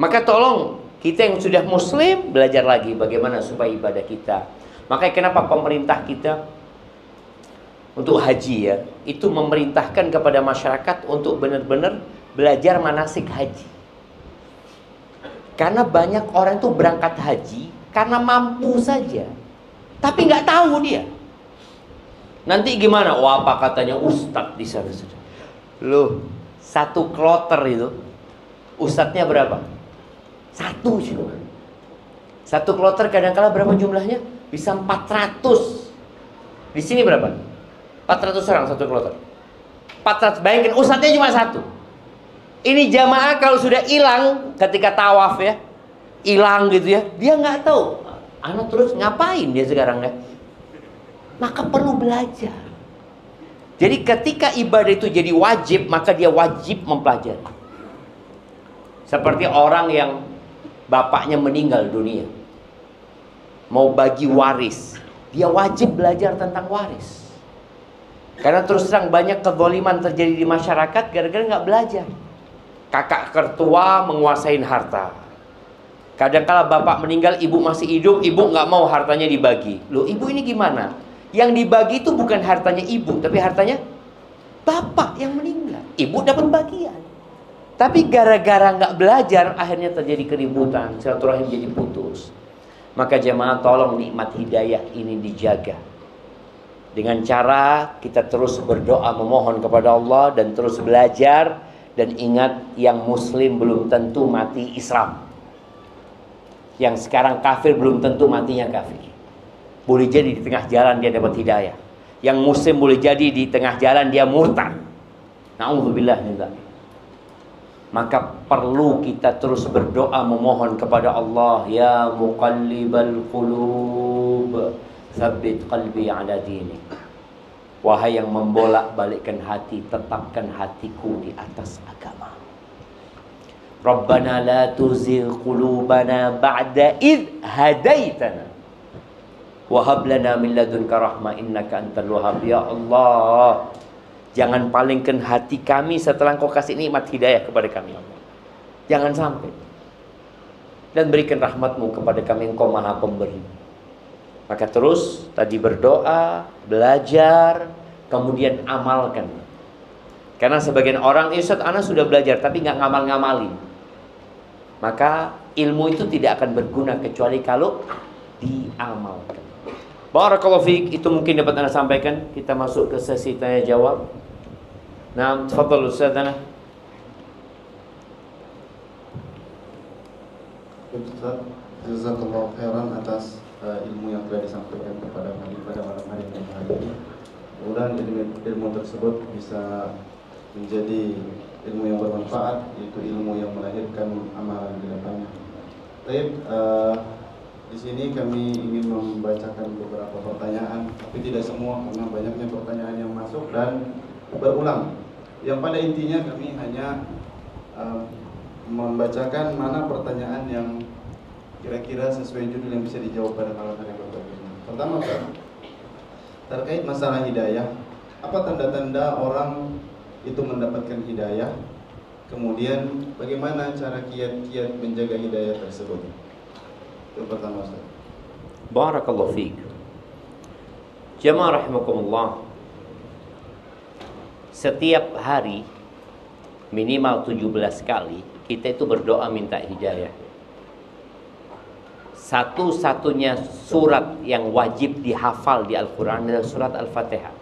Maka tolong kita yang sudah muslim belajar lagi bagaimana supaya ibadah kita. Makanya kenapa pemerintah kita untuk haji ya, itu memerintahkan kepada masyarakat untuk benar-benar belajar manasik haji. Karena banyak orang itu berangkat haji karena mampu saja, tapi nggak tahu dia. Nanti gimana? Wah, apa katanya ustadz di sana sudah. Loh, satu kloter itu ustadznya berapa? Satu cuma. Satu kloter kadang-kala berapa jumlahnya? Bisa 400. Di sini berapa? 400 orang satu kloter. 400. Bayangkan ustadznya cuma satu. Ini jamaah kalau sudah hilang ketika tawaf ya, hilang gitu ya, dia nggak tahu. Anak terus ngapain dia sekarang ya? Maka perlu belajar. Jadi ketika ibadah itu jadi wajib, maka dia wajib mempelajari. Seperti orang yang bapaknya meninggal dunia, mau bagi waris, dia wajib belajar tentang waris. Karena terus terang banyak kezaliman terjadi di masyarakat gara-gara nggak belajar. Kakak tertua menguasain harta. Kadang-kala bapak meninggal, ibu masih hidup, ibu nggak mau hartanya dibagi. Loh, ibu ini gimana? Yang dibagi itu bukan hartanya ibu, tapi hartanya bapak yang meninggal. Ibu dapat bagian. Tapi gara-gara nggak belajar, akhirnya terjadi keributan, silaturahim jadi putus. Maka jemaah tolong nikmat hidayah ini dijaga. Dengan cara kita terus berdoa memohon kepada Allah dan terus belajar. Dan ingat, yang muslim belum tentu mati Islam. Yang sekarang kafir belum tentu matinya kafir. Boleh jadi di tengah jalan dia dapat hidayah. Yang muslim boleh jadi di tengah jalan dia murtad. Na'udzubillah min dzalik. Maka perlu kita terus berdoa memohon kepada Allah, ya muqallibal qulub, tsabbit qalbi ala dinik. Wahai yang membolak-balikkan hati, tetapkan hatiku di atas agama. Rabbana la tuzigh qulubana ba'da idh hadaitana wa hab lana min ladunka rahmah innaka antal wahhab. Ya Allah, jangan palingkan hati kami setelah Engkau kasih nikmat hidayah kepada kami, Allah. Jangan sampai. Dan berikan rahmat-Mu kepada kami, Engkau Maha Pemberi. Maka terus tadi berdoa, belajar, kemudian amalkan. Karena sebagian orang, Ustaz, ana sudah belajar tapi nggak ngamal-ngamalin. Maka ilmu itu tidak akan berguna kecuali kalau diamalkan. Barakallahu fiik, itu mungkin dapat ana sampaikan. Kita masuk ke sesi tanya jawab. Nah, tafadhal Ustaz ana. Ustaz, Jazakallahu khairan atas ilmu yang telah disampaikan kepada kami pada malam hari ini. Mudah-mudahan ilmu tersebut bisa menjadi ilmu yang bermanfaat, yaitu ilmu yang melahirkan amalan di depannya. Baik, di sini kami ingin membacakan beberapa pertanyaan, tapi tidak semua karena banyaknya pertanyaan yang masuk dan berulang. Yang pada intinya kami hanya membacakan mana pertanyaan yang kira-kira sesuai judul yang bisa dijawab pada malam hari ini. Pertama, Pak, terkait masalah hidayah, apa tanda-tanda orang itu mendapatkan hidayah? Kemudian bagaimana cara kiat-kiat menjaga hidayah tersebut? Itu pertama, Ustaz. Barakallahu fiik. Jamaah rahimakumullah. Setiap hari minimal 17 kali kita itu berdoa minta hidayah. Satu-satunya surat yang wajib dihafal di Al-Quran adalah surat Al-Fatihah.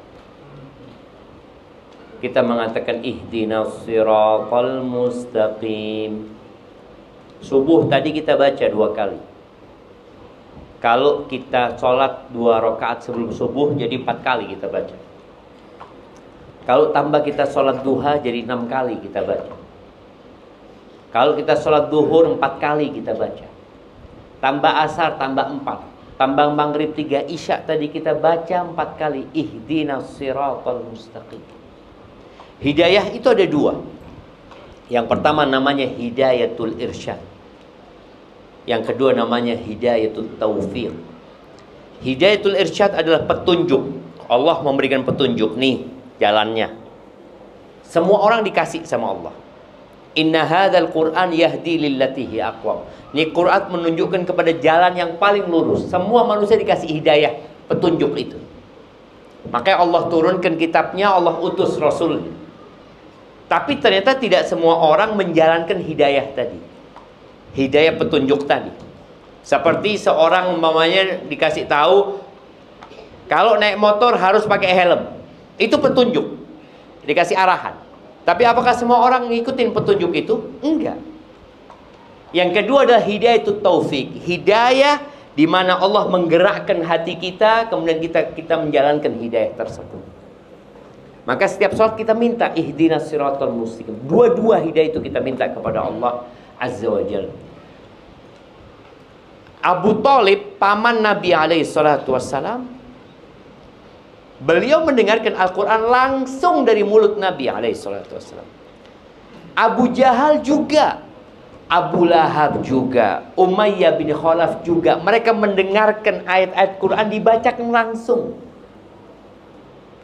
Kita mengatakan ihdinas siratal mustaqim. Subuh tadi kita baca 2 kali. Kalau kita sholat 2 rakaat sebelum subuh jadi 4 kali kita baca. Kalau tambah kita sholat duha jadi 6 kali kita baca. Kalau kita sholat duhur 4 kali kita baca. Tambah asar tambah 4. Tambah maghrib 3, isya tadi kita baca 4 kali. Ihdinas siratal mustaqim. Hidayah itu ada 2. Yang pertama namanya hidayatul irsyad. Yang kedua namanya hidayatul taufiq. Hidayatul irsyad adalah petunjuk. Allah memberikan petunjuk, nih jalannya. Semua orang dikasih sama Allah. Inna hadzal Qur'an yahdi lillati hiya aqwam. Ini Quran menunjukkan kepada jalan yang paling lurus. Semua manusia dikasih hidayah, petunjuk itu. Makanya Allah turunkan kitabnya, Allah utus Rasul. Tapi ternyata tidak semua orang menjalankan hidayah tadi. Hidayah petunjuk tadi. Seperti seorang umpamanya dikasih tahu kalau naik motor harus pakai helm. Itu petunjuk. Dikasih arahan. Tapi apakah semua orang ngikutin petunjuk itu? Enggak. Yang kedua adalah hidayah itu taufik. Hidayah di mana Allah menggerakkan hati kita, kemudian kita menjalankan hidayah tersebut. Maka setiap saat kita minta ihdinas siratal mustaqim. Dua-dua hidayah itu kita minta kepada Allah Azza wa Jalla. Abu Thalib, paman Nabi alaihi salatu wassalam, beliau mendengarkan Al-Quran langsung dari mulut Nabi SAW. Abu Jahal juga, Abu Lahab juga, Umayyah bin Khalaf juga. Mereka mendengarkan ayat-ayat Quran dibacakan langsung.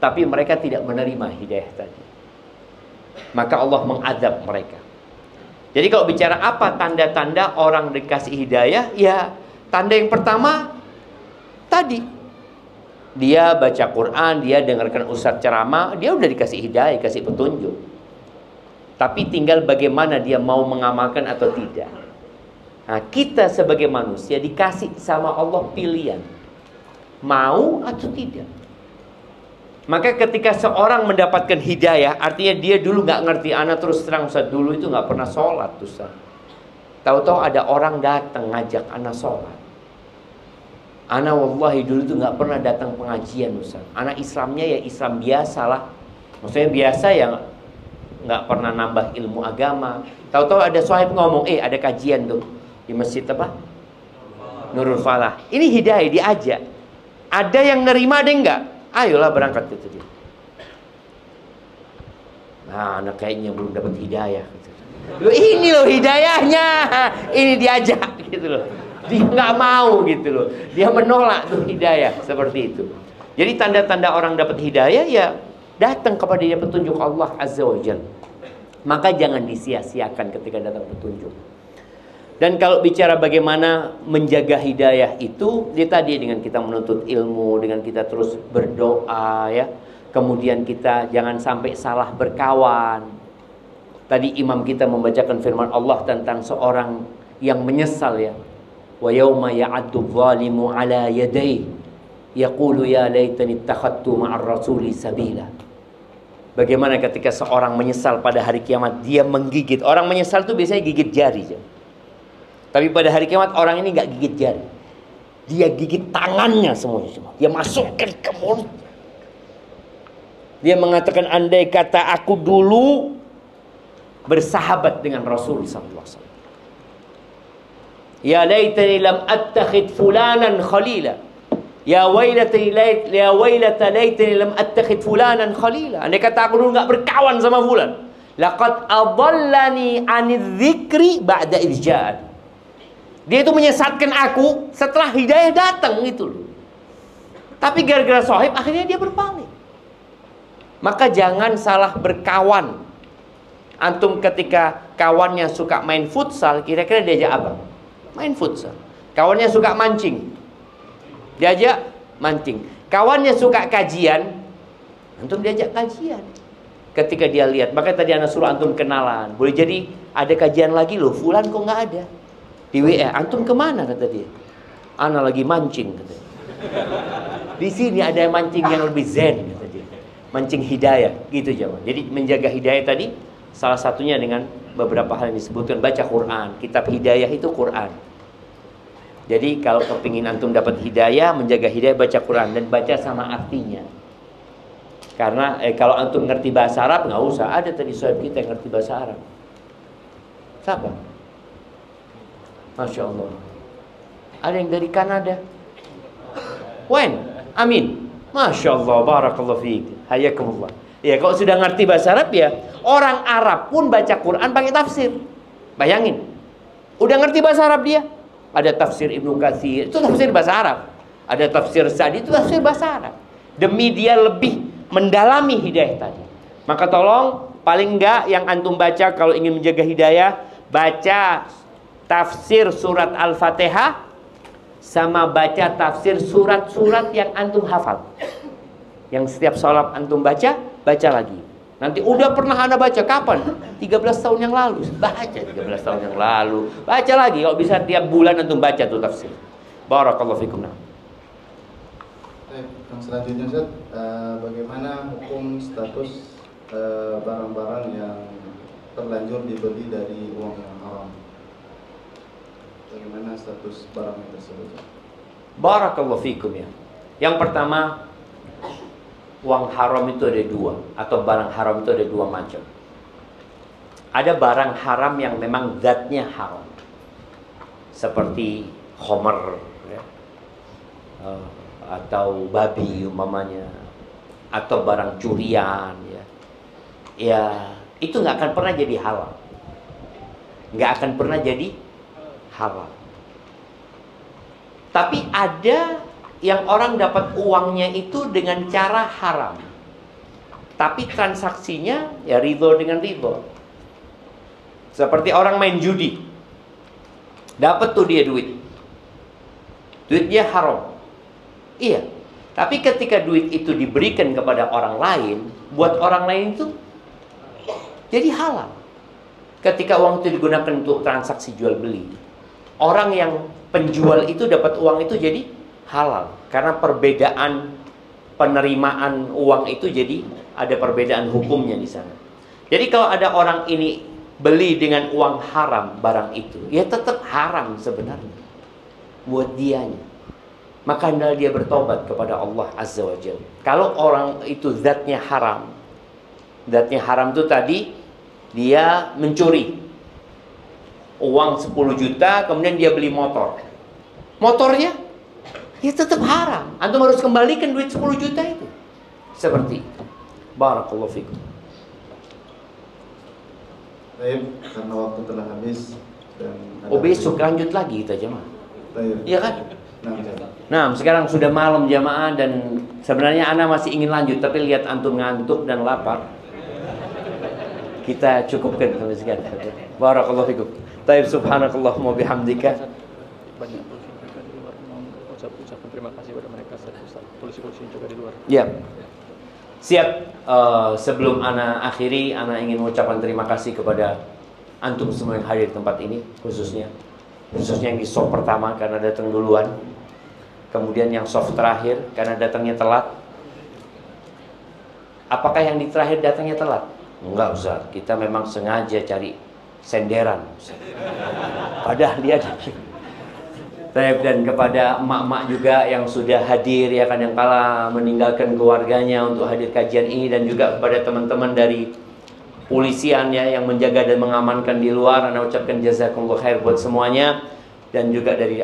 Tapi mereka tidak menerima hidayah tadi. Maka Allah mengadab mereka. Jadi kalau bicara apa tanda-tanda orang dikasih hidayah, ya tanda yang pertama tadi. Dia baca Quran, dia dengarkan ustaz ceramah, dia udah dikasih hidayah, kasih petunjuk. Tapi tinggal bagaimana dia mau mengamalkan atau tidak. Nah, kita sebagai manusia dikasih sama Allah pilihan. Mau atau tidak. Maka ketika seorang mendapatkan hidayah, artinya dia dulu nggak ngerti. Ana terus terang Ustaz, dulu itu nggak pernah sholat Ustaz. Tahu-tahu ada orang datang ngajak ana sholat. Ana wallahi dulu tuh nggak pernah datang pengajian Ustaz. Ana Islamnya ya Islam biasa lah. Maksudnya biasa ya, nggak pernah nambah ilmu agama. Tahu-tahu ada sahib ngomong, ada kajian tuh di masjid apa? Nurul Falah. Ini hidayah, diajak. Ada yang nerima, ada yang enggak? Ayolah berangkat gitu dia. Nah, anak kayaknya belum dapat hidayah. Loh, ini loh hidayahnya. Ini diajak gitu loh. Dia nggak mau gitu loh. Dia menolak tuh hidayah seperti itu. Jadi tanda-tanda orang dapat hidayah ya datang kepada dia petunjuk Allah Azza wa Jalla. Maka jangan disia-siakan ketika datang petunjuk. Dan kalau bicara bagaimana menjaga hidayah itu, dia tadi dengan kita menuntut ilmu, dengan kita terus berdoa ya. Kemudian kita jangan sampai salah berkawan. Tadi imam kita membacakan firman Allah tentang seorang yang menyesal ya. Wa yauma ya'addu adh-dhalimu 'ala yadayhi yaqulu ya laitani ittakhadtu ma'ar rasuli sabila. Bagaimana ketika seorang menyesal pada hari kiamat, dia menggigit. Orang menyesal itu biasanya gigit jari. Tapi pada hari kiamat orang ini nggak gigit jari. Dia gigit tangannya semuanya. Dia masukkan ke mulut. Dia mengatakan, andai kata aku dulu bersahabat dengan Rasul sallallahu alaihi wasallam. Ya laitani lam attakhid fulanan khalila. Ya wailata laitani lam attakhid fulanan khalila. Andai kata aku dulu enggak berkawan sama fulan, laqad adallani 'anidz dzikri ba'da idz ja'ani. Dia itu menyesatkan aku setelah hidayah datang itu loh. Tapi gara-gara sahib akhirnya dia berpaling. Maka jangan salah berkawan. Antum ketika kawannya suka main futsal, kira-kira diajak apa? Main futsal. Kawannya suka mancing, diajak mancing. Kawannya suka kajian, antum diajak kajian. Ketika dia lihat, makanya tadi anak suruh antum kenalan. Boleh jadi ada kajian lagi loh, fulan kok nggak ada di WA. Antum kemana kata dia? Ana lagi mancing kata dia. Di sini ada mancing yang lebih zen kata dia. Mancing hidayah gitu jawab. Jadi menjaga hidayah tadi salah satunya dengan beberapa hal yang disebutkan, baca Quran. Kitab hidayah itu Quran. Jadi kalau kepingin antum dapat hidayah, menjaga hidayah, baca Quran dan baca sama artinya. Karena kalau antum ngerti bahasa Arab, nggak usah. Ada tadi sahabat kita yang ngerti bahasa Arab. Siapa? Masya Allah. Ada yang dari Kanada. Wen, Amin. Masya Allah, barakallahu fiik. Hayakumullah. Ya, kalau sudah ngerti bahasa Arab ya, orang Arab pun baca Quran pakai tafsir. Bayangin. Udah ngerti bahasa Arab dia. Ada tafsir Ibnu Katsir, itu tafsir bahasa Arab. Ada tafsir Sa'di, itu tafsir bahasa Arab. Demi dia lebih mendalami hidayah tadi. Maka tolong, paling enggak yang antum baca kalau ingin menjaga hidayah, baca tafsir surat Al-Fatihah sama baca tafsir surat-surat yang antum hafal. Yang setiap sholat antum baca lagi. Nanti udah pernah anda baca kapan? 13 tahun yang lalu. Baca 13 tahun yang lalu. Baca lagi. Kalau bisa tiap bulan antum baca tuh tafsir. Barakallahu fikum. Yang selanjutnya Ustaz, bagaimana hukum status barang-barang yang terlanjur dibeli dari uang yang haram? Bagaimana status barang tersebut? Barakallahu fikum ya. Yang pertama, uang haram itu ada dua, atau barang haram itu ada dua macam. Ada barang haram yang memang zatnya haram, seperti khomer ya, atau babi umpamanya, atau barang curian ya. Ya itu nggak akan pernah jadi halal, nggak akan pernah jadi halal. Tapi ada yang orang dapat uangnya itu dengan cara haram, tapi transaksinya ya ridho dengan ridho. Seperti orang main judi, dapat tuh dia duitnya haram, iya. Tapi ketika duit itu diberikan kepada orang lain, buat orang lain itu jadi halal. Ketika uang itu digunakan untuk transaksi jual beli, orang yang penjual itu dapat uang itu jadi halal, karena perbedaan penerimaan uang itu jadi ada perbedaan hukumnya di sana. Jadi kalau ada orang ini beli dengan uang haram barang itu, ya tetap haram sebenarnya buat dianya. Maka hendaklah dia bertobat kepada Allah Azza wa Jalla. Kalau orang itu zatnya haram itu tadi dia mencuri uang 10 juta, kemudian dia beli motornya ya tetap haram. Antum harus kembalikan duit 10 juta itu. Seperti itu. Barakallahu fikum. Baik, karena waktu telah habis dan besok lanjut lagi kita jemaah. Iya kan? Nah, sekarang sudah malam jamaah dan sebenarnya ana masih ingin lanjut, tapi lihat antum ngantuk dan lapar. Kita cukupkan sampai sekian. Barakallahu fikum. Taib subhanakallahumma bihamdika. Ucapkan terima kasih kepada mereka, polisi-polisi yang juga di luar. Ya, siap. Sebelum ana akhiri, ana ingin mengucapkan terima kasih kepada antum semua yang hadir di tempat ini, khususnya yang di soft pertama karena datang duluan, kemudian yang soft terakhir karena datangnya telat. Apakah yang di terakhir datangnya telat? Enggak, Ustaz. Kita memang sengaja cari senderan. Padahal dia ada. Dan kepada emak-emak juga yang sudah hadir, ya kan, yang kala meninggalkan keluarganya untuk hadir kajian ini, dan juga kepada teman-teman dari polisian ya yang menjaga dan mengamankan di luar, ana ucapkan jazakumullah khair buat semuanya, dan juga dari